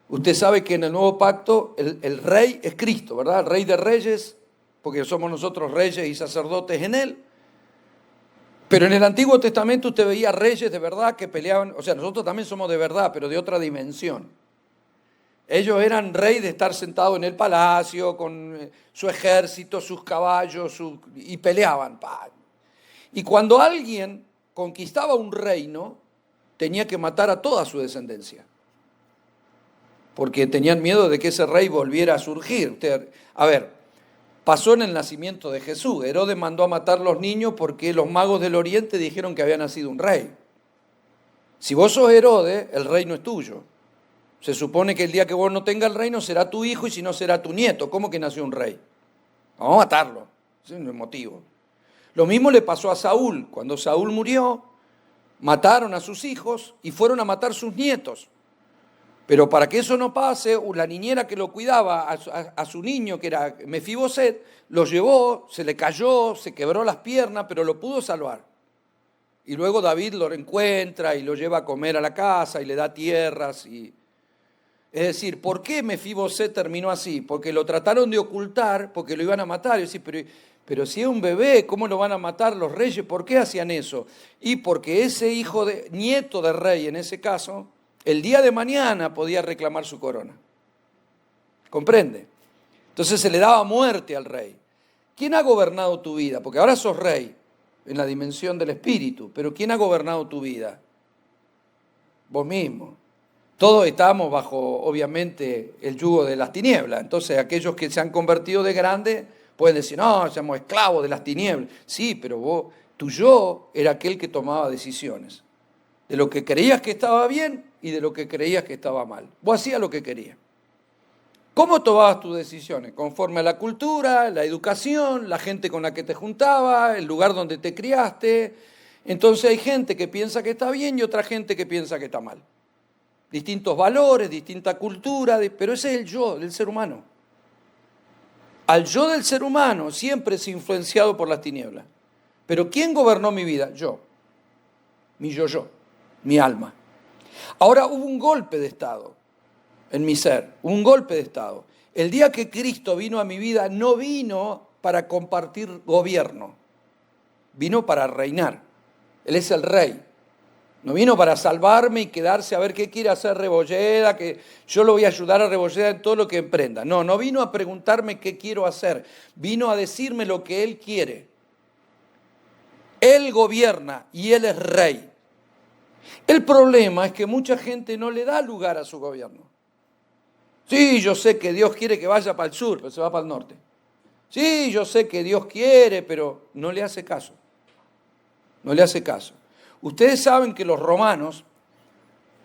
usted sabe que en el Nuevo Pacto el rey es Cristo, ¿verdad? El rey de reyes, porque somos nosotros reyes y sacerdotes en él. Pero en el Antiguo Testamento usted veía reyes de verdad que peleaban, o sea, nosotros también somos de verdad, pero de otra dimensión. Ellos eran rey de estar sentado en el palacio con su ejército, sus caballos, y peleaban. Y cuando alguien conquistaba un reino, tenía que matar a toda su descendencia, porque tenían miedo de que ese rey volviera a surgir. A ver, pasó en el nacimiento de Jesús. Herodes mandó a matar los niños porque los magos del oriente dijeron que había nacido un rey. Si vos sos Herodes, el reino es tuyo. Se supone que el día que vos no tengas el reino será tu hijo y si no será tu nieto. ¿Cómo que nació un rey? Vamos a matarlo. Ese es el motivo. Lo mismo le pasó a Saúl. Cuando Saúl murió, mataron a sus hijos y fueron a matar sus nietos. Pero para que eso no pase, la niñera que lo cuidaba a su niño, que era Mefiboset, lo llevó, se le cayó, se quebró las piernas, pero lo pudo salvar. Y luego David lo encuentra y lo lleva a comer a la casa y le da tierras. Es decir, ¿por qué Mefiboset terminó así? Porque lo trataron de ocultar, porque lo iban a matar. Y decir, pero si es un bebé, ¿cómo lo van a matar los reyes? ¿Por qué hacían eso? Y porque ese nieto de rey, en ese caso, el día de mañana podía reclamar su corona. ¿Comprende? Entonces se le daba muerte al rey. ¿Quién ha gobernado tu vida? Porque ahora sos rey en la dimensión del espíritu, pero ¿quién ha gobernado tu vida? Vos mismo. Todos estamos bajo, obviamente, el yugo de las tinieblas. Entonces aquellos que se han convertido de grande pueden decir, no, somos esclavos de las tinieblas. Sí, pero tu yo era aquel que tomaba decisiones. De lo que creías que estaba bien y de lo que creías que estaba mal. Vos hacías lo que querías. ¿Cómo tomabas tus decisiones? Conforme a la cultura, la educación, la gente con la que te juntabas, el lugar donde te criaste. Entonces hay gente que piensa que está bien y otra gente que piensa que está mal. Distintos valores, distinta cultura, pero ese es el yo del ser humano. Al yo del ser humano siempre es influenciado por las tinieblas. Pero ¿quién gobernó mi vida? Yo. Mi yo, mi alma. Ahora hubo un golpe de estado en mi ser, un golpe de estado. El día que Cristo vino a mi vida, no vino para compartir gobierno, vino para reinar. Él es el rey. No vino para salvarme y quedarse a ver qué quiere hacer Rebolleda, que yo lo voy a ayudar a Rebolleda en todo lo que emprenda. No vino a preguntarme qué quiero hacer, vino a decirme lo que Él quiere. Él gobierna y Él es rey. El problema es que mucha gente no le da lugar a su gobierno. Sí, yo sé que Dios quiere que vaya para el sur, pero se va para el norte. Sí, yo sé que Dios quiere, pero no le hace caso. No le hace caso. Ustedes saben que los romanos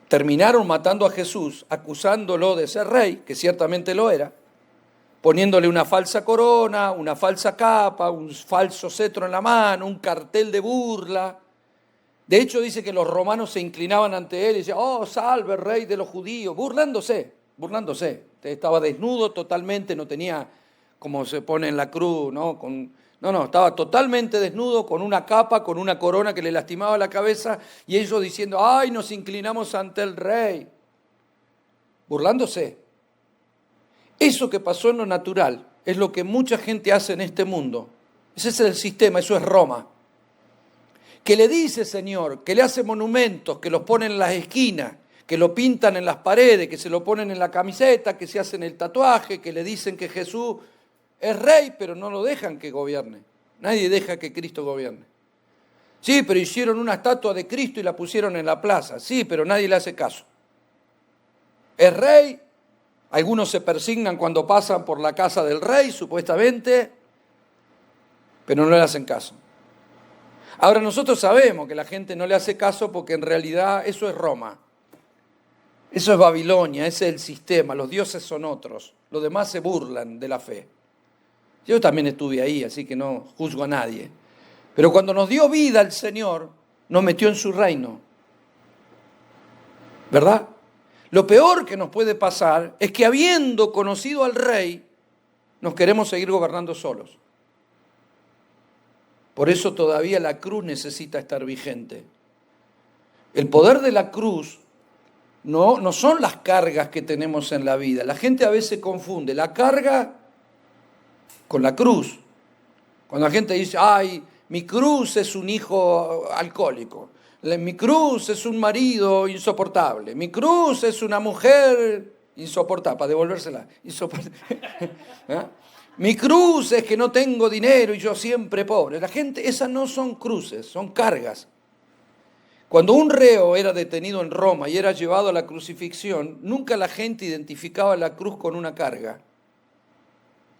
terminaron matando a Jesús, acusándolo de ser rey, que ciertamente lo era, poniéndole una falsa corona, una falsa capa, un falso cetro en la mano, un cartel de burla. De hecho, dice que los romanos se inclinaban ante él y decían, oh, salve, rey de los judíos, burlándose. Estaba desnudo totalmente, no tenía como se pone en la cruz, ¿no? Estaba totalmente desnudo, con una capa, con una corona que le lastimaba la cabeza, y ellos diciendo, ay, nos inclinamos ante el rey. Burlándose. Eso que pasó en lo natural es lo que mucha gente hace en este mundo. Ese es el sistema, eso es Roma. Que le dice, Señor, que le hace monumentos, que los pone en las esquinas, que lo pintan en las paredes, que se lo ponen en la camiseta, que se hacen el tatuaje, que le dicen que Jesús es rey, pero no lo dejan que gobierne. Nadie deja que Cristo gobierne. Sí, pero hicieron una estatua de Cristo y la pusieron en la plaza. Sí, pero nadie le hace caso. Es rey. Algunos se persignan cuando pasan por la casa del rey, supuestamente, pero no le hacen caso. Ahora nosotros sabemos que la gente no le hace caso porque en realidad eso es Roma. Eso es Babilonia, ese es el sistema, los dioses son otros, los demás se burlan de la fe. Yo también estuve ahí, así que no juzgo a nadie. Pero cuando nos dio vida el Señor, nos metió en su reino. ¿Verdad? Lo peor que nos puede pasar es que habiendo conocido al Rey, nos queremos seguir gobernando solos. Por eso todavía la cruz necesita estar vigente. El poder de la cruz no son las cargas que tenemos en la vida. La gente a veces confunde la carga con la cruz. Cuando la gente dice, ay, mi cruz es un hijo alcohólico, mi cruz es un marido insoportable, mi cruz es una mujer insoportable, para devolvérsela, ¿eh? Mi cruz es que no tengo dinero y yo siempre pobre. La gente, esas no son cruces, son cargas. Cuando un reo era detenido en Roma y era llevado a la crucifixión, nunca la gente identificaba la cruz con una carga,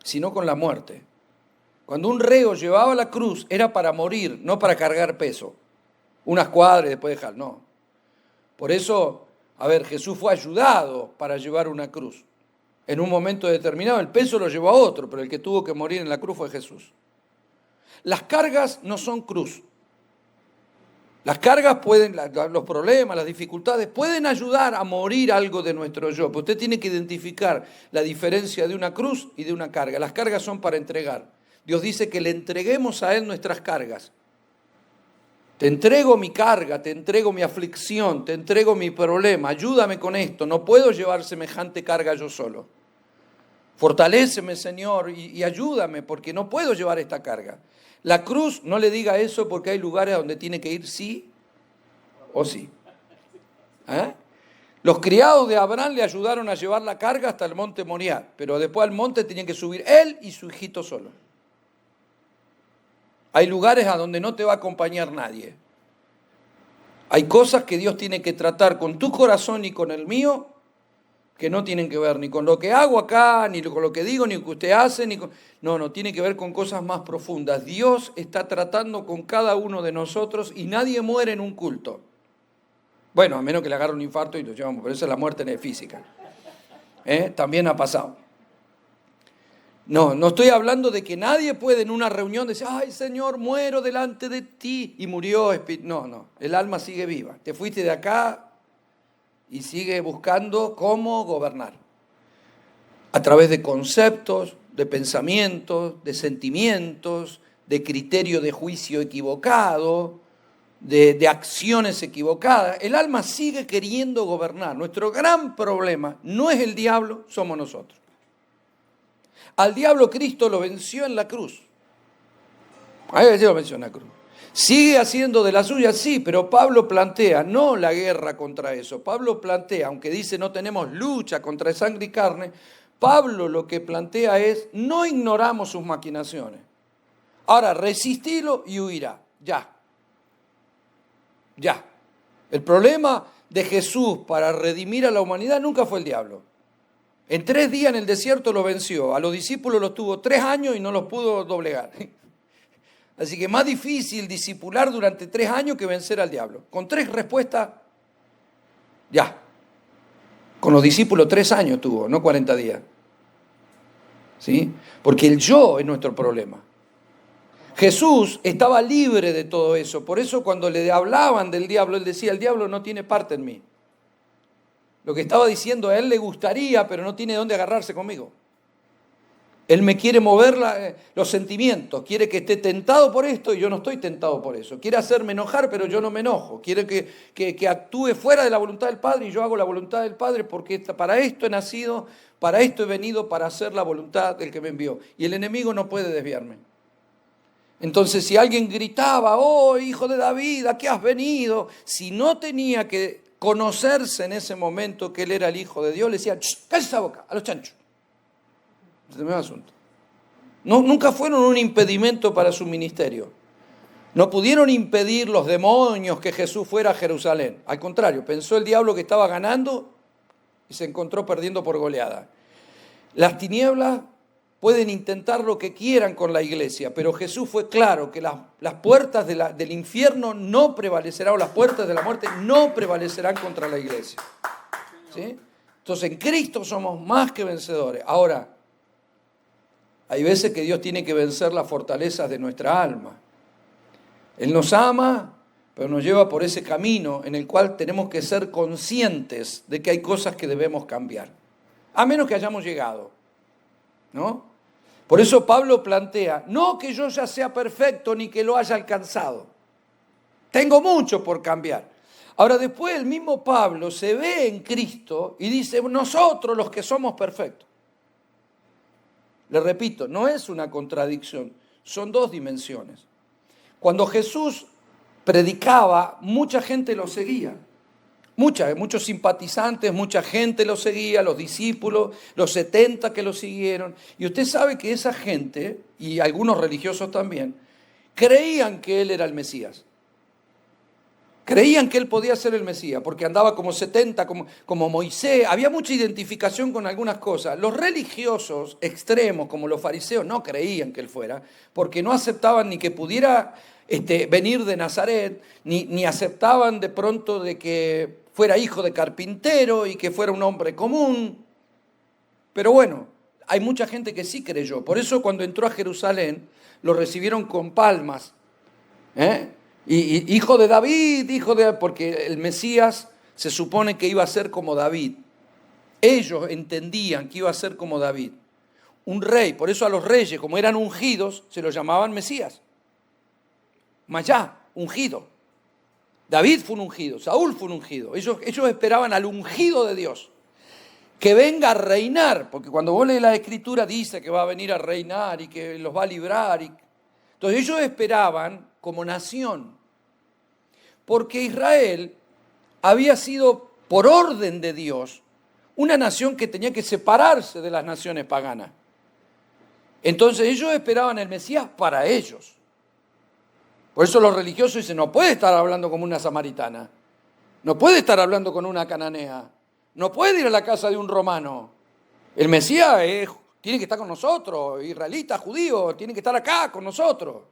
sino con la muerte. Cuando un reo llevaba la cruz era para morir, no para cargar peso. Unas cuadras y después dejar, no. Por eso, Jesús fue ayudado para llevar una cruz. En un momento determinado el peso lo llevó a otro, pero el que tuvo que morir en la cruz fue Jesús. Las cargas no son cruz. Las cargas pueden, los problemas, las dificultades, pueden ayudar a morir algo de nuestro yo. Pero usted tiene que identificar la diferencia de una cruz y de una carga. Las cargas son para entregar. Dios dice que le entreguemos a Él nuestras cargas. Te entrego mi carga, te entrego mi aflicción, te entrego mi problema. Ayúdame con esto. No puedo llevar semejante carga yo solo. Fortaléceme, Señor, y ayúdame, porque no puedo llevar esta carga. La cruz, no le diga eso porque hay lugares donde tiene que ir sí o sí. Los criados de Abraham le ayudaron a llevar la carga hasta el monte Moriah, pero después al monte tenían que subir él y su hijito solo. Hay lugares a donde no te va a acompañar nadie. Hay cosas que Dios tiene que tratar con tu corazón y con el mío, que no tienen que ver ni con lo que hago acá, ni con lo que digo, ni con lo que usted hace, No, tiene que ver con cosas más profundas. Dios está tratando con cada uno de nosotros y nadie muere en un culto. Bueno, a menos que le agarre un infarto y lo llevamos, pero esa es la muerte física. También ha pasado. No estoy hablando de que nadie puede en una reunión decir, ay Señor, muero delante de ti y murió. No, el alma sigue viva. Te fuiste de acá y sigue buscando cómo gobernar. A través de conceptos, de pensamientos, de sentimientos, de criterio de juicio equivocado, de acciones equivocadas. El alma sigue queriendo gobernar. Nuestro gran problema no es el diablo, somos nosotros. Al diablo Cristo lo venció en la cruz. Ahí lo venció en la cruz. Sigue haciendo de la suya, sí, pero Pablo plantea no la guerra contra eso. Pablo plantea, aunque dice no tenemos lucha contra sangre y carne, Pablo lo que plantea es no ignoramos sus maquinaciones. Ahora, resistilo y huirá. Ya. El problema de Jesús para redimir a la humanidad nunca fue el diablo. En 3 días en el desierto lo venció. A los discípulos los tuvo 3 años y no los pudo doblegar. Así que más difícil discipular durante 3 años que vencer al diablo. Con 3 respuestas, ya. Con los discípulos 3 años tuvo, no 40 días. ¿Sí? Porque el yo es nuestro problema. Jesús estaba libre de todo eso. Por eso cuando le hablaban del diablo, él decía, el diablo no tiene parte en mí. Lo que estaba diciendo, a él le gustaría, pero no tiene dónde agarrarse conmigo. Él me quiere mover los sentimientos, quiere que esté tentado por esto y yo no estoy tentado por eso. Quiere hacerme enojar, pero yo no me enojo. Quiere que actúe fuera de la voluntad del Padre y yo hago la voluntad del Padre porque para esto he nacido, para esto he venido, para hacer la voluntad del que me envió. Y el enemigo no puede desviarme. Entonces, si alguien gritaba, oh, hijo de David, ¿a qué has venido? Si no tenía que conocerse en ese momento que él era el Hijo de Dios, le decía, cállese esa boca, a los chanchos. Es el mismo asunto. No, nunca fueron un impedimento para su ministerio. No pudieron impedir los demonios que Jesús fuera a Jerusalén. Al contrario, pensó el diablo que estaba ganando y se encontró perdiendo por goleada. Las tinieblas pueden intentar lo que quieran con la iglesia, pero Jesús fue claro que las puertas del infierno no prevalecerán, o las puertas de la muerte no prevalecerán contra la iglesia. ¿Sí? Entonces, en Cristo somos más que vencedores. Ahora, hay veces que Dios tiene que vencer las fortalezas de nuestra alma. Él nos ama, pero nos lleva por ese camino en el cual tenemos que ser conscientes de que hay cosas que debemos cambiar. A menos que hayamos llegado, ¿no? Por eso Pablo plantea, no que yo ya sea perfecto ni que lo haya alcanzado. Tengo mucho por cambiar. Ahora después el mismo Pablo se ve en Cristo y dice, nosotros los que somos perfectos. Le repito, no es una contradicción, son 2 dimensiones. Cuando Jesús predicaba, mucha gente lo seguía. Muchos simpatizantes, mucha gente lo seguía, los discípulos, los 70 que lo siguieron. Y usted sabe que esa gente, y algunos religiosos también, creían que él era el Mesías. Creían que él podía ser el Mesías, porque andaba como 70, como Moisés. Había mucha identificación con algunas cosas. Los religiosos extremos, como los fariseos, no creían que él fuera, porque no aceptaban ni que pudiera venir de Nazaret, ni aceptaban de pronto de que fuera hijo de carpintero y que fuera un hombre común. Pero bueno, hay mucha gente que sí creyó. Por eso cuando entró a Jerusalén, lo recibieron con palmas. Y hijo de David, porque el Mesías se supone que iba a ser como David. Ellos entendían que iba a ser como David. Un rey, por eso a los reyes, como eran ungidos, se los llamaban Mesías. Mayá, ungido. David fue un ungido, Saúl fue un ungido. Ellos esperaban al ungido de Dios, que venga a reinar, porque cuando vos lees la Escritura dice que va a venir a reinar y que los va a librar. Entonces ellos esperaban como nación, porque Israel había sido, por orden de Dios, una nación que tenía que separarse de las naciones paganas. Entonces ellos esperaban el Mesías para ellos. Por eso los religiosos dicen, no puede estar hablando como una samaritana, no puede estar hablando con una cananea, no puede ir a la casa de un romano. El Mesías tiene que estar con nosotros, israelita, judío, tiene que estar acá con nosotros.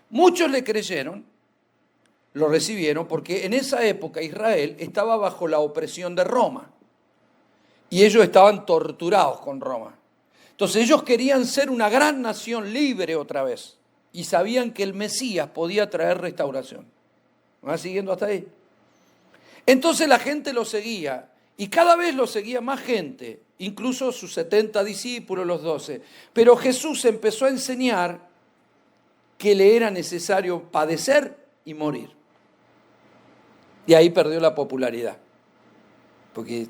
Muchos le creyeron, lo recibieron, porque en esa época Israel estaba bajo la opresión de Roma y ellos estaban torturados con Roma. Entonces ellos querían ser una gran nación libre otra vez. Y sabían que el Mesías podía traer restauración. ¿Me va siguiendo hasta ahí? Entonces la gente lo seguía. Y cada vez lo seguía más gente. Incluso sus 70 discípulos, los 12. Pero Jesús empezó a enseñar que le era necesario padecer y morir. Y ahí perdió la popularidad. Porque,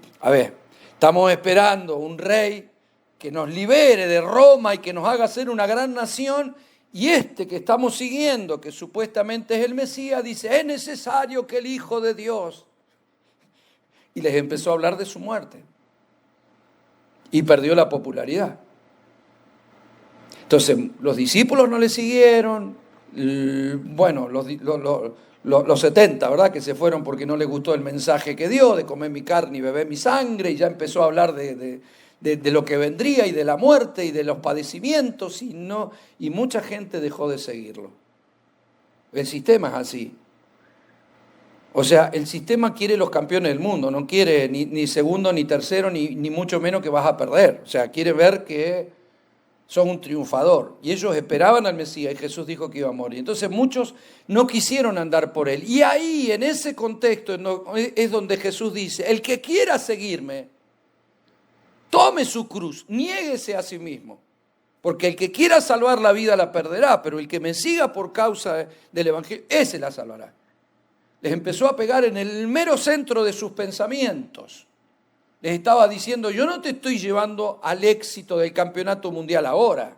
estamos esperando un rey que nos libere de Roma y que nos haga ser una gran nación. Y que estamos siguiendo, que supuestamente es el Mesías, dice, es necesario que el Hijo de Dios. Y les empezó a hablar de su muerte. Y perdió la popularidad. Entonces, los discípulos no le siguieron. Bueno, los 70, ¿verdad? Que se fueron porque no les gustó el mensaje que dio, de comer mi carne y beber mi sangre, y ya empezó a hablar de lo que vendría y de la muerte y de los padecimientos, y mucha gente dejó de seguirlo. El sistema es así. O sea, el sistema quiere los campeones del mundo, no quiere ni segundo, ni tercero, ni mucho menos que vas a perder. O sea, quiere ver que sos un triunfador. Y ellos esperaban al Mesías y Jesús dijo que iba a morir. Entonces muchos no quisieron andar por él. Y ahí, en ese contexto, es donde Jesús dice, el que quiera seguirme, tome su cruz, niéguese a sí mismo. Porque el que quiera salvar la vida la perderá, pero el que me siga por causa del Evangelio, ese la salvará. Les empezó a pegar en el mero centro de sus pensamientos. Les estaba diciendo, yo no te estoy llevando al éxito del campeonato mundial ahora.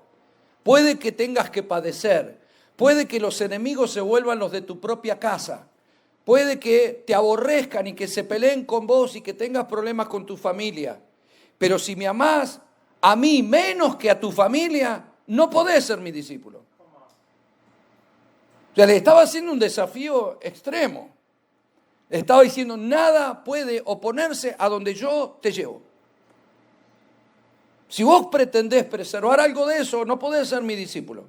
Puede que tengas que padecer, puede que los enemigos se vuelvan los de tu propia casa, puede que te aborrezcan y que se peleen con vos y que tengas problemas con tu familia. Pero si me amás a mí menos que a tu familia, no podés ser mi discípulo. O sea, le estaba haciendo un desafío extremo. Le estaba diciendo, nada puede oponerse a donde yo te llevo. Si vos pretendés preservar algo de eso, no podés ser mi discípulo.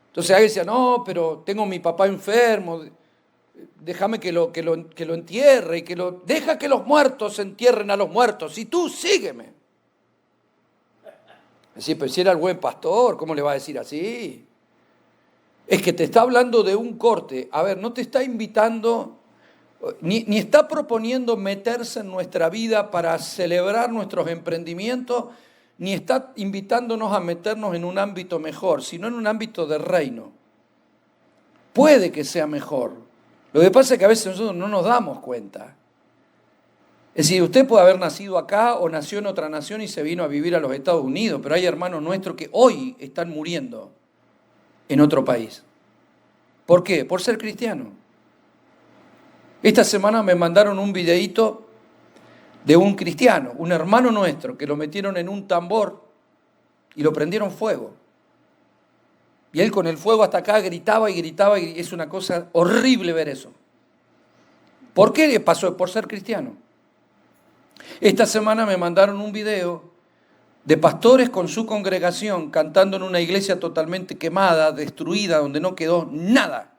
Entonces alguien decía, no, pero tengo a mi papá enfermo, déjame que lo entierre, y deja que los muertos entierren a los muertos, y tú sígueme. Así, pero si era el buen pastor, ¿cómo le va a decir así? Es que te está hablando de un corte. A ver, no te está invitando, ni está proponiendo meterse en nuestra vida para celebrar nuestros emprendimientos, ni está invitándonos a meternos en un ámbito mejor, sino en un ámbito de reino. Puede que sea mejor. Lo que pasa es que a veces nosotros no nos damos cuenta. Es decir, usted puede haber nacido acá o nació en otra nación y se vino a vivir a los Estados Unidos, pero hay hermanos nuestros que hoy están muriendo en otro país. ¿Por qué? Por ser cristiano. Esta semana me mandaron un videíto de un cristiano, un hermano nuestro, que lo metieron en un tambor y lo prendieron fuego. Y él con el fuego hasta acá gritaba y gritaba, y es una cosa horrible ver eso. ¿Por qué le pasó? Por ser cristiano. Esta semana me mandaron un video de pastores con su congregación cantando en una iglesia totalmente quemada, destruida, donde no quedó nada.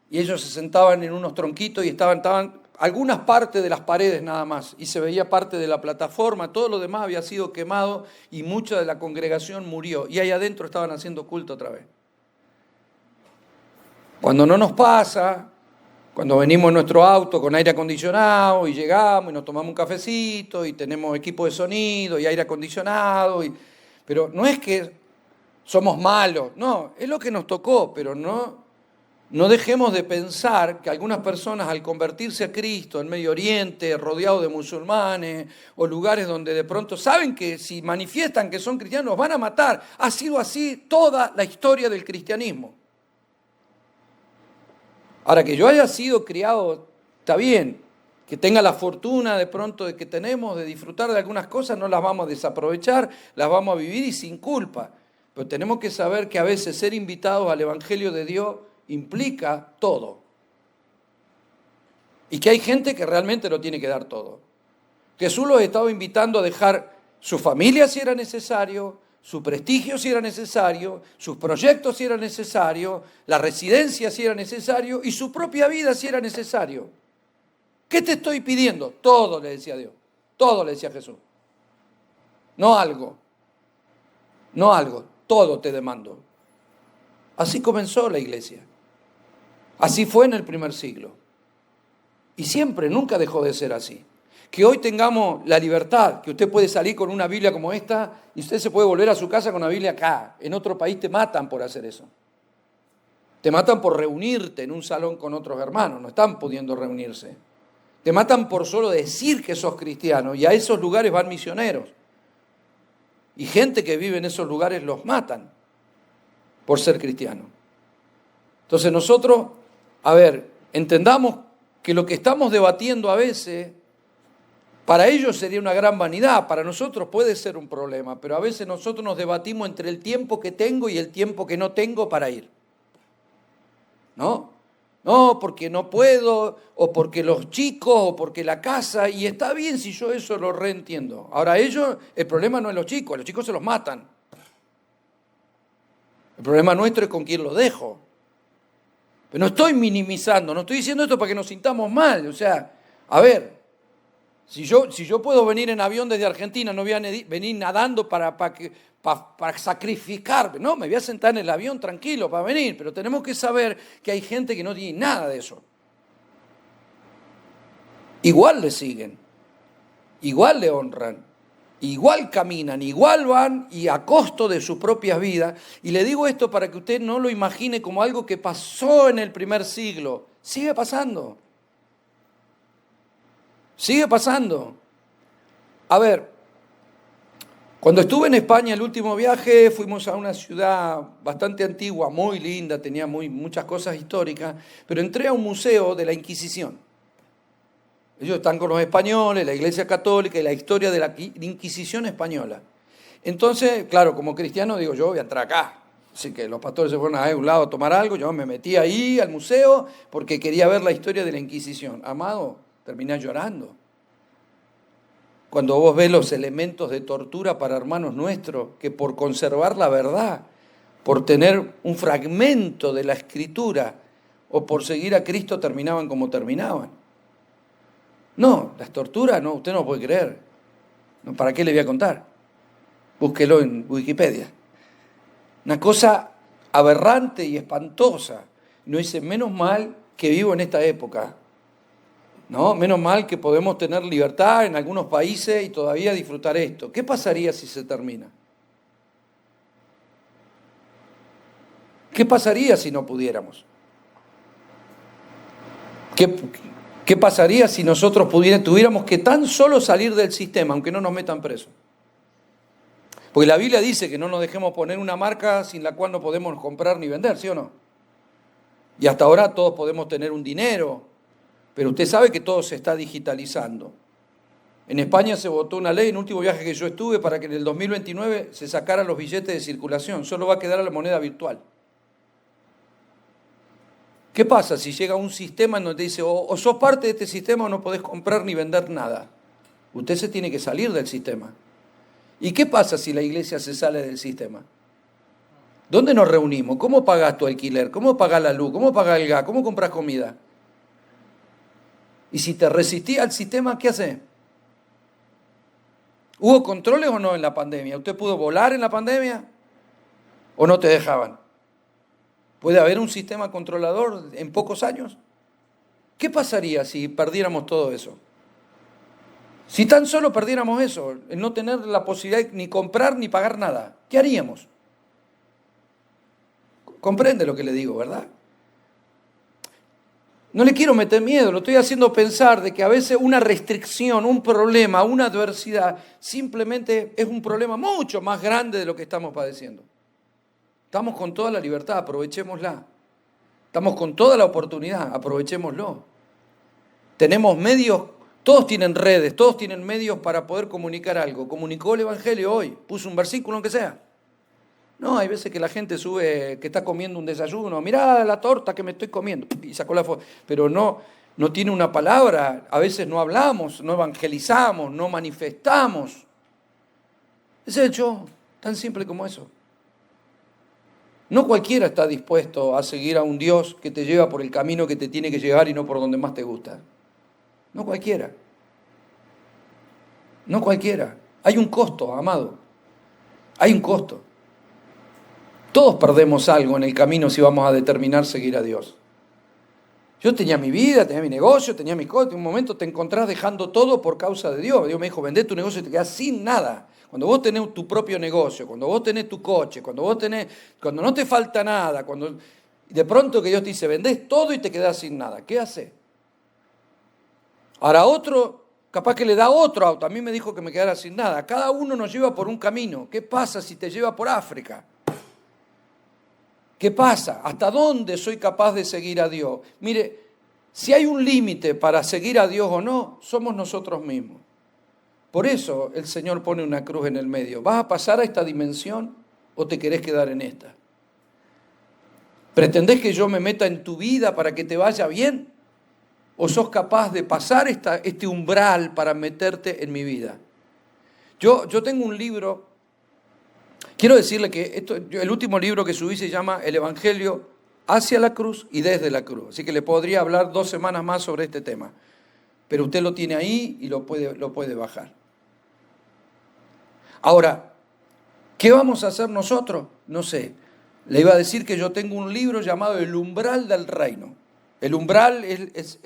Y ellos se sentaban en unos tronquitos y estaban algunas partes de las paredes nada más, y se veía parte de la plataforma, todo lo demás había sido quemado y mucha de la congregación murió. Y ahí adentro estaban haciendo culto otra vez. Cuando no nos pasa, cuando venimos en nuestro auto con aire acondicionado y llegamos y nos tomamos un cafecito y tenemos equipo de sonido y aire acondicionado, pero no es que somos malos, no, es lo que nos tocó, pero no dejemos de pensar que algunas personas al convertirse a Cristo en Medio Oriente, rodeados de musulmanes o lugares donde de pronto saben que si manifiestan que son cristianos los van a matar. Ha sido así toda la historia del cristianismo. Ahora, que yo haya sido criado, está bien, que tenga la fortuna de pronto de que tenemos de disfrutar de algunas cosas, no las vamos a desaprovechar, las vamos a vivir y sin culpa. Pero tenemos que saber que a veces ser invitados al Evangelio de Dios implica todo. Y que hay gente que realmente lo tiene que dar todo. Jesús los estaba invitando a dejar su familia si era necesario, su prestigio si era necesario, sus proyectos si era necesario, la residencia si era necesario y su propia vida si era necesario. ¿Qué te estoy pidiendo? Todo, le decía Dios. Todo, le decía Jesús. No algo. No algo. Todo te demando. Así comenzó la iglesia. Así fue en el primer siglo. Y siempre, nunca dejó de ser así. Que hoy tengamos la libertad, que usted puede salir con una Biblia como esta y usted se puede volver a su casa con una Biblia acá. En otro país te matan por hacer eso. Te matan por reunirte en un salón con otros hermanos, no están pudiendo reunirse. Te matan por solo decir que sos cristiano y a esos lugares van misioneros. Y gente que vive en esos lugares los matan por ser cristiano. Entonces nosotros, entendamos que lo que estamos debatiendo a veces, para ellos sería una gran vanidad, para nosotros puede ser un problema, pero a veces nosotros nos debatimos entre el tiempo que tengo y el tiempo que no tengo para ir. ¿no? No, porque no puedo, o porque los chicos, o porque la casa, y está bien si yo eso lo reentiendo. Ahora ellos, el problema no es los chicos se los matan. El problema nuestro es con quién lo dejo. Pero no estoy minimizando, no estoy diciendo esto para que nos sintamos mal. O sea, a ver, si yo puedo venir en avión desde Argentina, no voy a venir nadando para sacrificarme. No, me voy a sentar en el avión tranquilo para venir, pero tenemos que saber que hay gente que no tiene nada de eso. Igual le siguen, igual le honran, igual caminan, igual van y a costo de sus propias vidas. Y le digo esto para que usted no lo imagine como algo que pasó en el primer siglo. Sigue pasando. Sigue pasando. A ver, cuando estuve en España el último viaje, fuimos a una ciudad bastante antigua, muy linda, tenía muchas cosas históricas, pero entré a un museo de la Inquisición. Ellos están con los españoles, la Iglesia Católica y la historia de la Inquisición española. Entonces, claro, como cristiano digo, yo voy a entrar acá. Así que los pastores se fueron a un lado a tomar algo, yo me metí ahí al museo porque quería ver la historia de la Inquisición. Amado, terminé llorando. Cuando vos ves los elementos de tortura para hermanos nuestros, que por conservar la verdad, por tener un fragmento de la Escritura o por seguir a Cristo terminaban como terminaban. No, las torturas, no, usted no puede creer. No, ¿para qué le voy a contar? Búsquelo en Wikipedia. Una cosa aberrante y espantosa. No dice, menos mal que vivo en esta época. No, menos mal que podemos tener libertad en algunos países y todavía disfrutar esto. ¿Qué pasaría si se termina? ¿Qué pasaría si no pudiéramos? ¿Qué pasaría si nosotros tuviéramos que tan solo salir del sistema, aunque no nos metan presos? Porque la Biblia dice que no nos dejemos poner una marca sin la cual no podemos comprar ni vender, ¿sí o no? Y hasta ahora todos podemos tener un dinero, pero usted sabe que todo se está digitalizando. En España se votó una ley, en el último viaje que yo estuve, para que en el 2029 se sacaran los billetes de circulación, solo va a quedar la moneda virtual. ¿Qué pasa si llega un sistema en donde dice, o sos parte de este sistema o no podés comprar ni vender nada? Usted se tiene que salir del sistema. ¿Y qué pasa si la iglesia se sale del sistema? ¿Dónde nos reunimos? ¿Cómo pagás tu alquiler? ¿Cómo pagás la luz? ¿Cómo pagás el gas? ¿Cómo compras comida? Y si te resistís al sistema, ¿qué haces? ¿Hubo controles o no en la pandemia? ¿Usted pudo volar en la pandemia? ¿O no te dejaban? ¿Puede haber un sistema controlador en pocos años? ¿Qué pasaría si perdiéramos todo eso? Si tan solo perdiéramos eso, el no tener la posibilidad de ni comprar ni pagar nada, ¿qué haríamos? Comprende lo que le digo, ¿verdad? No le quiero meter miedo, lo estoy haciendo pensar de que a veces una restricción, un problema, una adversidad, simplemente es un problema mucho más grande de lo que estamos padeciendo. Estamos con toda la libertad, aprovechémosla. Estamos con toda la oportunidad, aprovechémoslo. Tenemos medios, todos tienen redes, todos tienen medios para poder comunicar algo. Comunicó el Evangelio hoy, puso un versículo aunque sea. No, hay veces que la gente sube, que está comiendo un desayuno, mirá la torta que me estoy comiendo, y sacó la foto, pero no tiene una palabra, a veces no hablamos, no evangelizamos, no manifestamos. Ese es el yo, tan simple como eso. No cualquiera está dispuesto a seguir a un Dios que te lleva por el camino que te tiene que llevar y no por donde más te gusta. No cualquiera. No cualquiera. Hay un costo, amado. Hay un costo. Todos perdemos algo en el camino si vamos a determinar seguir a Dios. Yo tenía mi vida, tenía mi negocio, tenía mis cosas. En un momento te encontrás dejando todo por causa de Dios. Dios me dijo, vendé tu negocio y te quedás sin nada. Cuando vos tenés tu propio negocio, cuando vos tenés tu coche, cuando no te falta nada, de pronto que Dios te dice, vendés todo y te quedás sin nada. ¿Qué haces? Ahora otro, capaz que le da otro auto. A mí me dijo que me quedara sin nada. Cada uno nos lleva por un camino. ¿Qué pasa si te lleva por África? ¿Qué pasa? ¿Hasta dónde soy capaz de seguir a Dios? Mire, si hay un límite para seguir a Dios o no, somos nosotros mismos. Por eso el Señor pone una cruz en el medio. ¿Vas a pasar a esta dimensión o te querés quedar en esta? ¿Pretendés que yo me meta en tu vida para que te vaya bien? ¿O sos capaz de pasar este umbral para meterte en mi vida? Yo tengo un libro, quiero decirle que el último libro que subí se llama El Evangelio hacia la cruz y desde la cruz. Así que le podría hablar 2 semanas más sobre este tema. Pero usted lo tiene ahí y lo puede bajar. Ahora, ¿qué vamos a hacer nosotros? No sé. Le iba a decir que yo tengo un libro llamado El umbral del reino. El umbral es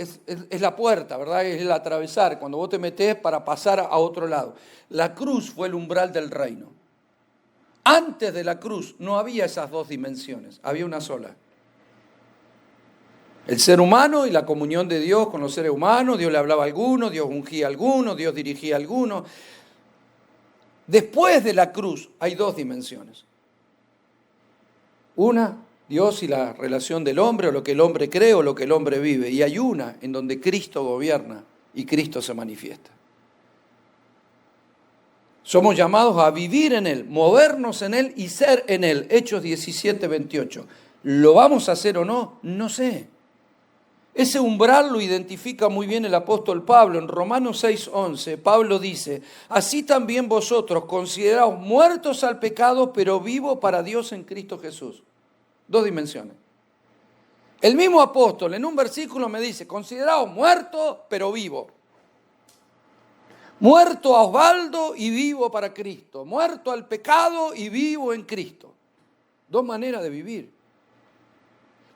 la puerta, ¿verdad? Es el atravesar, cuando vos te metés para pasar a otro lado. La cruz fue el umbral del reino. Antes de la cruz no había esas 2 dimensiones, había una sola. El ser humano y la comunión de Dios con los seres humanos, Dios le hablaba a algunos, Dios ungía a algunos, Dios dirigía a algunos. Después de la cruz hay 2 dimensiones. Una, Dios y la relación del hombre, o lo que el hombre cree o lo que el hombre vive. Y hay una en donde Cristo gobierna y Cristo se manifiesta. Somos llamados a vivir en Él, movernos en Él y ser en Él. Hechos 17, 28. ¿Lo vamos a hacer o no? No sé. Ese umbral lo identifica muy bien el apóstol Pablo. En Romanos 6, 11, Pablo dice, así también vosotros consideraos muertos al pecado, pero vivos para Dios en Cristo Jesús. 2 dimensiones. El mismo apóstol en un versículo me dice, consideraos muertos, pero vivo. Muerto a Osvaldo y vivo para Cristo. Muerto al pecado y vivo en Cristo. 2 maneras de vivir.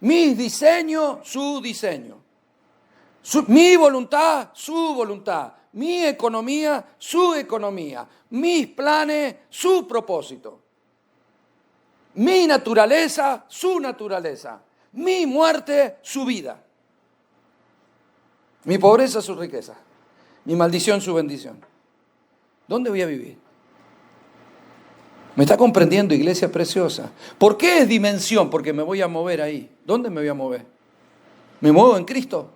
Mis diseños, su diseño. Mi voluntad, su voluntad. Mi economía, su economía. Mis planes, su propósito. Mi naturaleza, su naturaleza. Mi muerte, su vida. Mi pobreza, su riqueza. Mi maldición, su bendición. ¿Dónde voy a vivir? ¿Me está comprendiendo, iglesia preciosa? ¿Por qué es dimensión? Porque me voy a mover ahí. ¿Dónde me voy a mover? ¿Me muevo en Cristo?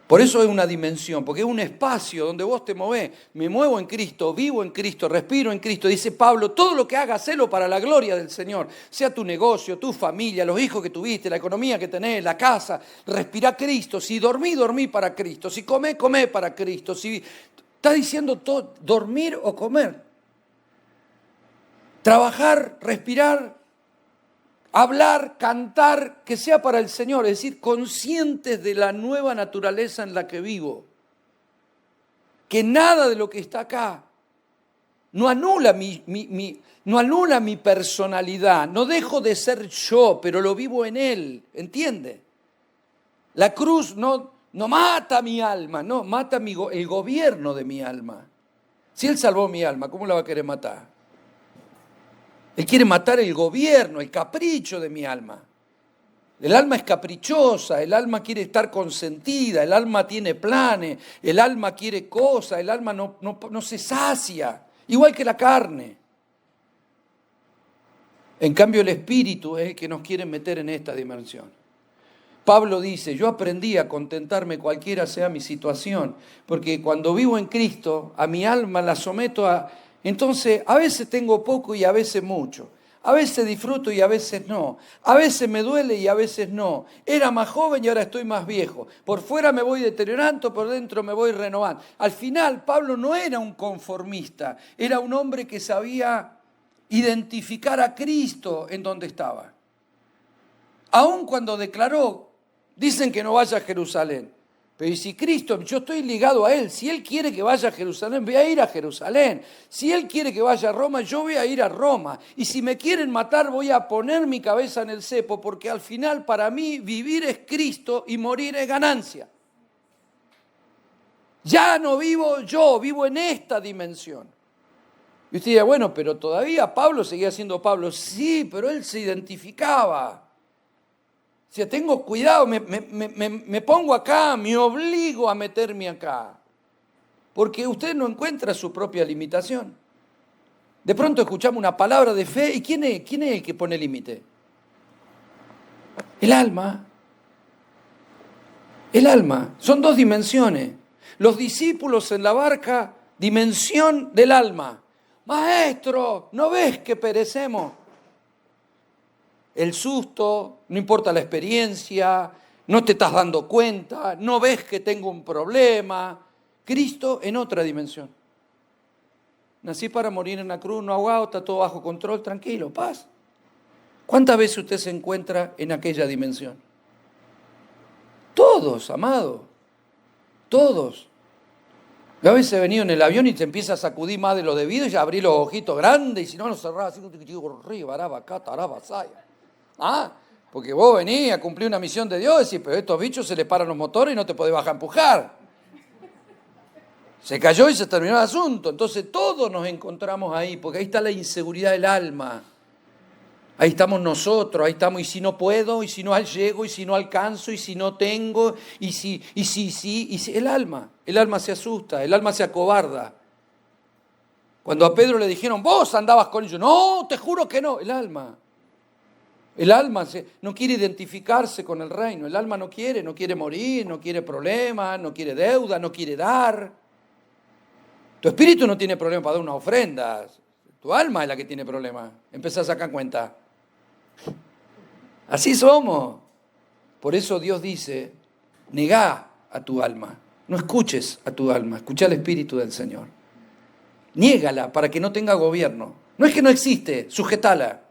Por eso es una dimensión, porque es un espacio donde vos te movés. Me muevo en Cristo, vivo en Cristo, respiro en Cristo. Dice Pablo, todo lo que hagas, hacelo para la gloria del Señor. Sea tu negocio, tu familia, los hijos que tuviste, la economía que tenés, la casa. Respirá Cristo. Si dormí, dormí para Cristo. Si comé, comé para Cristo. Si está diciendo todo, dormir o comer. Trabajar, respirar, hablar, cantar, que sea para el Señor, es decir, conscientes de la nueva naturaleza en la que vivo. Que nada de lo que está acá no anula mi personalidad, no dejo de ser yo, pero lo vivo en Él, ¿entiende? La cruz no mata mi alma, no, mata el gobierno de mi alma. Si Él salvó mi alma, ¿cómo la va a querer matar? Él quiere matar el gobierno, el capricho de mi alma. El alma es caprichosa, el alma quiere estar consentida, el alma tiene planes, el alma quiere cosas, el alma no se sacia, igual que la carne. En cambio el espíritu es el que nos quiere meter en esta dimensión. Pablo dice, yo aprendí a contentarme cualquiera sea mi situación, porque cuando vivo en Cristo, a mi alma la someto a... Entonces, a veces tengo poco y a veces mucho. A veces disfruto y a veces no. A veces me duele y a veces no. Era más joven y ahora estoy más viejo. Por fuera me voy deteriorando, por dentro me voy renovando. Al final, Pablo no era un conformista. Era un hombre que sabía identificar a Cristo en donde estaba. Aun cuando declaró, dicen que no vaya a Jerusalén. Pero si Cristo, yo estoy ligado a Él, si Él quiere que vaya a Jerusalén, voy a ir a Jerusalén. Si Él quiere que vaya a Roma, yo voy a ir a Roma. Y si me quieren matar, voy a poner mi cabeza en el cepo, porque al final para mí vivir es Cristo y morir es ganancia. Ya no vivo yo, vivo en esta dimensión. Y usted dirá, bueno, pero todavía Pablo seguía siendo Pablo. Sí, pero él se identificaba. O sea, tengo cuidado, me pongo acá, me obligo a meterme acá. Porque usted no encuentra su propia limitación. De pronto escuchamos una palabra de fe, ¿y quién es el que pone límite? El alma. El alma. Son 2 dimensiones. Los discípulos en la barca, dimensión del alma. Maestro, ¿no ves que perecemos? el susto, no importa la experiencia, no te estás dando cuenta, no ves que tengo un problema. Cristo en otra dimensión. Nací para morir en la cruz, no ahogado, está todo bajo control, tranquilo, paz. ¿Cuántas veces usted se encuentra en aquella dimensión? Todos, amado, todos. Yo a veces he venido en el avión y te empieza a sacudir más de lo debido y ya abrí los ojitos grandes y si no los cerraba así, porque vos venís a cumplir una misión de Dios y decís, pero a estos bichos se les paran los motores y no te podés bajar a empujar. Se cayó y se terminó el asunto. Entonces todos nos encontramos ahí, porque ahí está la inseguridad del alma. Ahí estamos nosotros, ahí estamos, y si no puedo, y si no llego, y si no alcanzo, y si no tengo, y si, el alma se asusta, el alma se acobarda. Cuando a Pedro le dijeron, vos andabas con ellos, no, te juro que no, el alma no quiere identificarse con el reino, el alma no quiere morir, no quiere problemas, no quiere deuda, no quiere dar. Tu espíritu no tiene problema para dar una ofrenda, tu alma es la que tiene problema, empezá a sacar cuenta. Así somos. Por eso Dios dice, negá a tu alma. No escuches a tu alma, escucha al Espíritu del Señor. Niégala para que no tenga gobierno. No es que no existe, sujetala.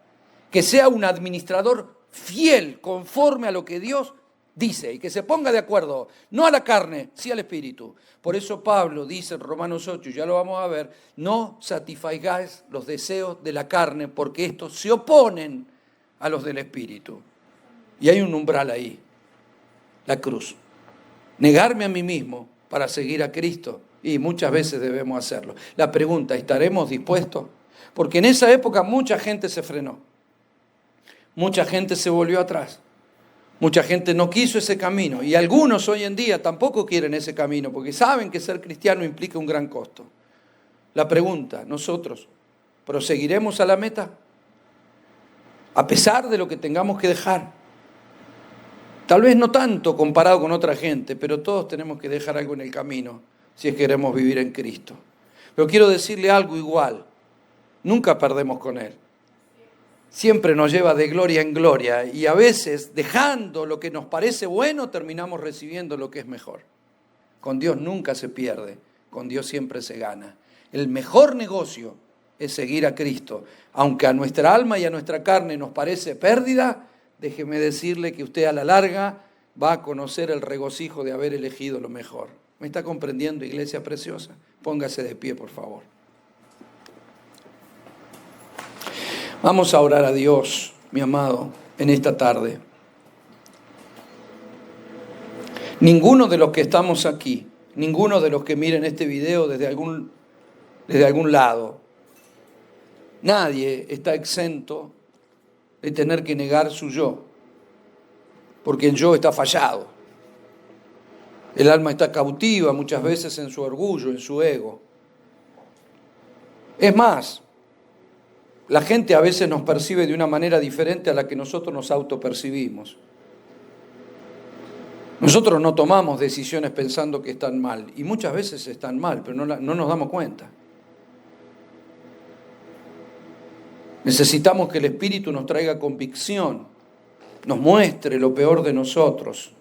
Que sea un administrador fiel, conforme a lo que Dios dice, y que se ponga de acuerdo, no a la carne, sí al Espíritu. Por eso Pablo dice en Romanos 8, ya lo vamos a ver, no satisfagáis los deseos de la carne, porque estos se oponen a los del Espíritu. Y hay un umbral ahí, la cruz. Negarme a mí mismo para seguir a Cristo, y muchas veces debemos hacerlo. La pregunta, ¿estaremos dispuestos? Porque en esa época mucha gente se frenó, mucha gente se volvió atrás, mucha gente no quiso ese camino, y algunos hoy en día tampoco quieren ese camino, porque saben que ser cristiano implica un gran costo. La pregunta, ¿nosotros proseguiremos a la meta? A pesar de lo que tengamos que dejar. Tal vez no tanto comparado con otra gente, pero todos tenemos que dejar algo en el camino si es que queremos vivir en Cristo. Pero quiero decirle algo igual, nunca perdemos con Él. Siempre nos lleva de gloria en gloria y a veces dejando lo que nos parece bueno terminamos recibiendo lo que es mejor. Con Dios nunca se pierde, con Dios siempre se gana. El mejor negocio es seguir a Cristo. Aunque a nuestra alma y a nuestra carne nos parece pérdida, déjeme decirle que usted a la larga va a conocer el regocijo de haber elegido lo mejor. ¿Me está comprendiendo, iglesia preciosa? Póngase de pie, por favor. Vamos a orar a Dios, mi amado, en esta tarde. Ninguno de los que estamos aquí, ninguno de los que miren este video desde algún lado, nadie está exento de tener que negar su yo, porque el yo está fallado. El alma está cautiva muchas veces en su orgullo, en su ego. Es más, la gente a veces nos percibe de una manera diferente a la que nosotros nos autopercibimos. Nosotros no tomamos decisiones pensando que están mal, y muchas veces están mal, pero no nos damos cuenta. Necesitamos que el Espíritu nos traiga convicción, nos muestre lo peor de nosotros,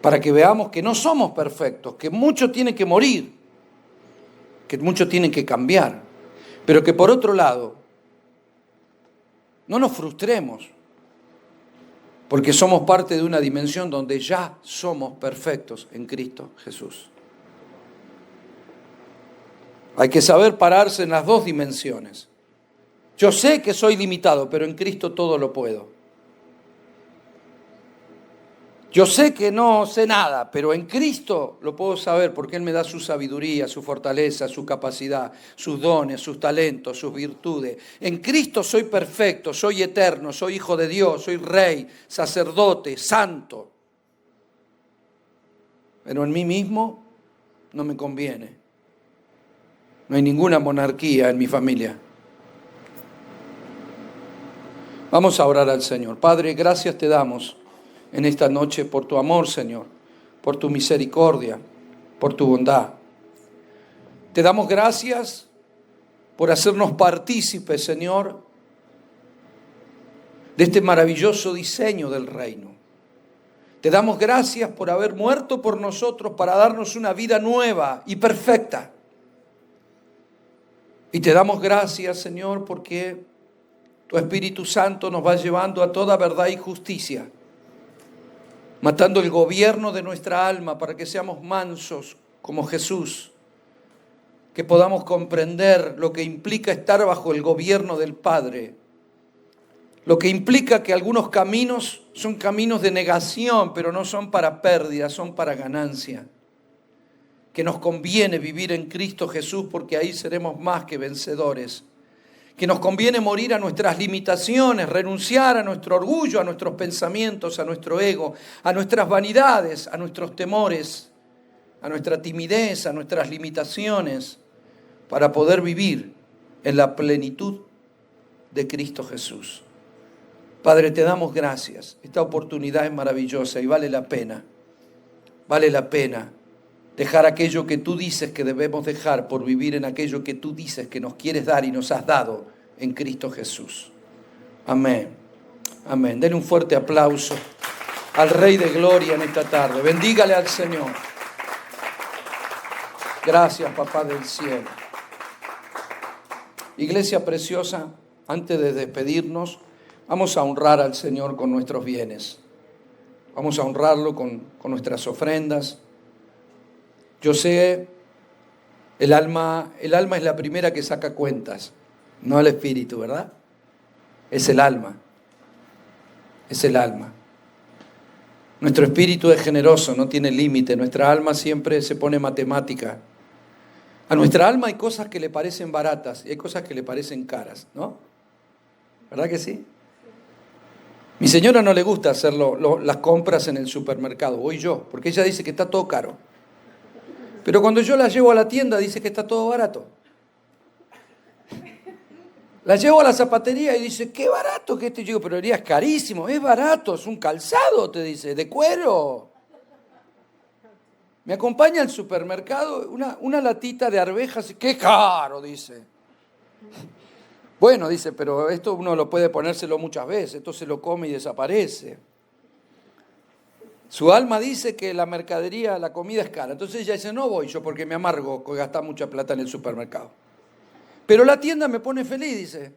para que veamos que no somos perfectos, que mucho tiene que morir, que mucho tiene que cambiar, pero que por otro lado, no nos frustremos, porque somos parte de una dimensión donde ya somos perfectos en Cristo Jesús. Hay que saber pararse en las dos dimensiones. Yo sé que soy limitado, pero en Cristo todo lo puedo. Yo sé que no sé nada, pero en Cristo lo puedo saber porque Él me da su sabiduría, su fortaleza, su capacidad, sus dones, sus talentos, sus virtudes. En Cristo soy perfecto, soy eterno, soy hijo de Dios, soy rey, sacerdote, santo. Pero en mí mismo no me conviene. No hay ninguna monarquía en mi familia. Vamos a orar al Señor. Padre, gracias te damos en esta noche por tu amor, Señor, por tu misericordia, por tu bondad. Te damos gracias por hacernos partícipes, Señor, de este maravilloso diseño del reino. Te damos gracias por haber muerto por nosotros para darnos una vida nueva y perfecta. Y te damos gracias, Señor, porque tu Espíritu Santo nos va llevando a toda verdad y justicia, matando el gobierno de nuestra alma para que seamos mansos como Jesús, que podamos comprender lo que implica estar bajo el gobierno del Padre, lo que implica que algunos caminos son caminos de negación, pero no son para pérdida, son para ganancia. Que nos conviene vivir en Cristo Jesús porque ahí seremos más que vencedores. Que nos conviene morir a nuestras limitaciones, renunciar a nuestro orgullo, a nuestros pensamientos, a nuestro ego, a nuestras vanidades, a nuestros temores, a nuestra timidez, a nuestras limitaciones, para poder vivir en la plenitud de Cristo Jesús. Padre, te damos gracias. Esta oportunidad es maravillosa y vale la pena. Vale la pena dejar aquello que tú dices que debemos dejar por vivir en aquello que tú dices que nos quieres dar y nos has dado en Cristo Jesús. Amén. Amén. Denle un fuerte aplauso al Rey de Gloria en esta tarde. Bendígale al Señor. Gracias, Papá del cielo. Iglesia preciosa, antes de despedirnos, vamos a honrar al Señor con nuestros bienes. Vamos a honrarlo con nuestras ofrendas. Yo sé, el alma es la primera que saca cuentas, no el espíritu, ¿verdad? Es el alma. Es el alma. Nuestro espíritu es generoso, no tiene límite. Nuestra alma siempre se pone matemática. A nuestra alma hay cosas que le parecen baratas y hay cosas que le parecen caras, ¿no? ¿Verdad que sí? Mi señora no le gusta hacer las compras en el supermercado, voy yo, porque ella dice que está todo caro. Pero cuando yo la llevo a la tienda dice que está todo barato. La llevo a la zapatería y dice, qué barato que este. Yo digo, pero es carísimo, es barato, es un calzado, te dice, de cuero. Me acompaña al supermercado una latita de arvejas, qué caro, dice. Bueno, dice, pero esto uno lo puede ponérselo muchas veces, esto se lo come y desaparece. Su alma dice que la mercadería, la comida es cara. Entonces ella dice, no voy yo porque me amargo con gastar mucha plata en el supermercado. Pero la tienda me pone feliz, dice.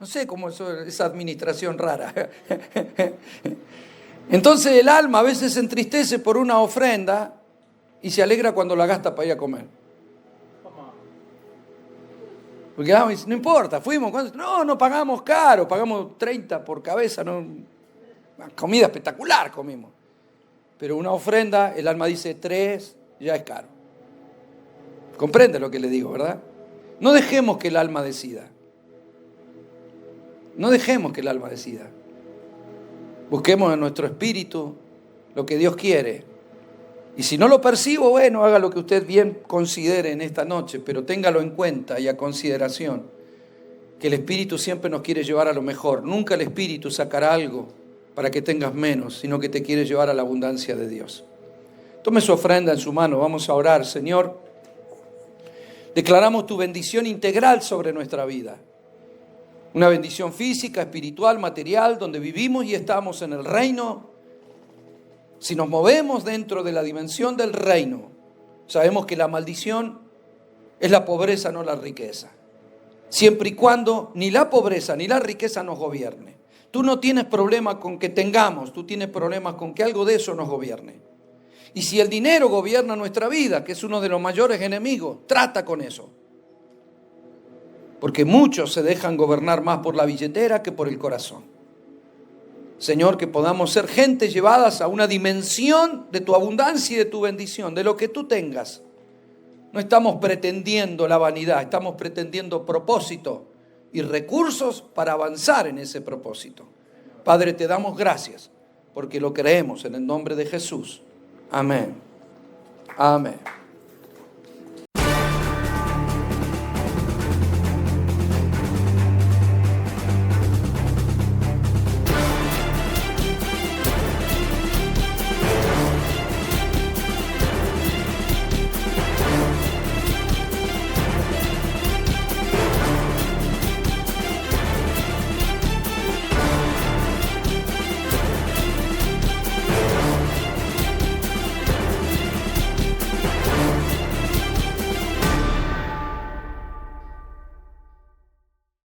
No sé cómo esa administración rara. Entonces el alma a veces se entristece por una ofrenda y se alegra cuando la gasta para ir a comer. Porque no importa, fuimos. No pagamos caro, pagamos 30 por cabeza. No, comida espectacular comimos. Pero una ofrenda, el alma dice 3, ya es caro. Comprende lo que le digo, ¿verdad? No dejemos que el alma decida. No dejemos que el alma decida. Busquemos en nuestro espíritu lo que Dios quiere. Y si no lo percibo, bueno, haga lo que usted bien considere en esta noche, pero téngalo en cuenta y a consideración, que el Espíritu siempre nos quiere llevar a lo mejor. Nunca el Espíritu sacará algo para que tengas menos, sino que te quiere llevar a la abundancia de Dios. Tome su ofrenda en su mano, vamos a orar. Señor, declaramos tu bendición integral sobre nuestra vida. Una bendición física, espiritual, material, donde vivimos y estamos en el reino. Si nos movemos dentro de la dimensión del reino, sabemos que la maldición es la pobreza, no la riqueza. Siempre y cuando ni la pobreza ni la riqueza nos gobierne. Tú no tienes problema con que tengamos, tú tienes problemas con que algo de eso nos gobierne. Y si el dinero gobierna nuestra vida, que es uno de los mayores enemigos, trata con eso. Porque muchos se dejan gobernar más por la billetera que por el corazón. Señor, que podamos ser gente llevadas a una dimensión de tu abundancia y de tu bendición, de lo que tú tengas. No estamos pretendiendo la vanidad, estamos pretendiendo propósito y recursos para avanzar en ese propósito. Padre, te damos gracias porque lo creemos en el nombre de Jesús. Amén. Amén.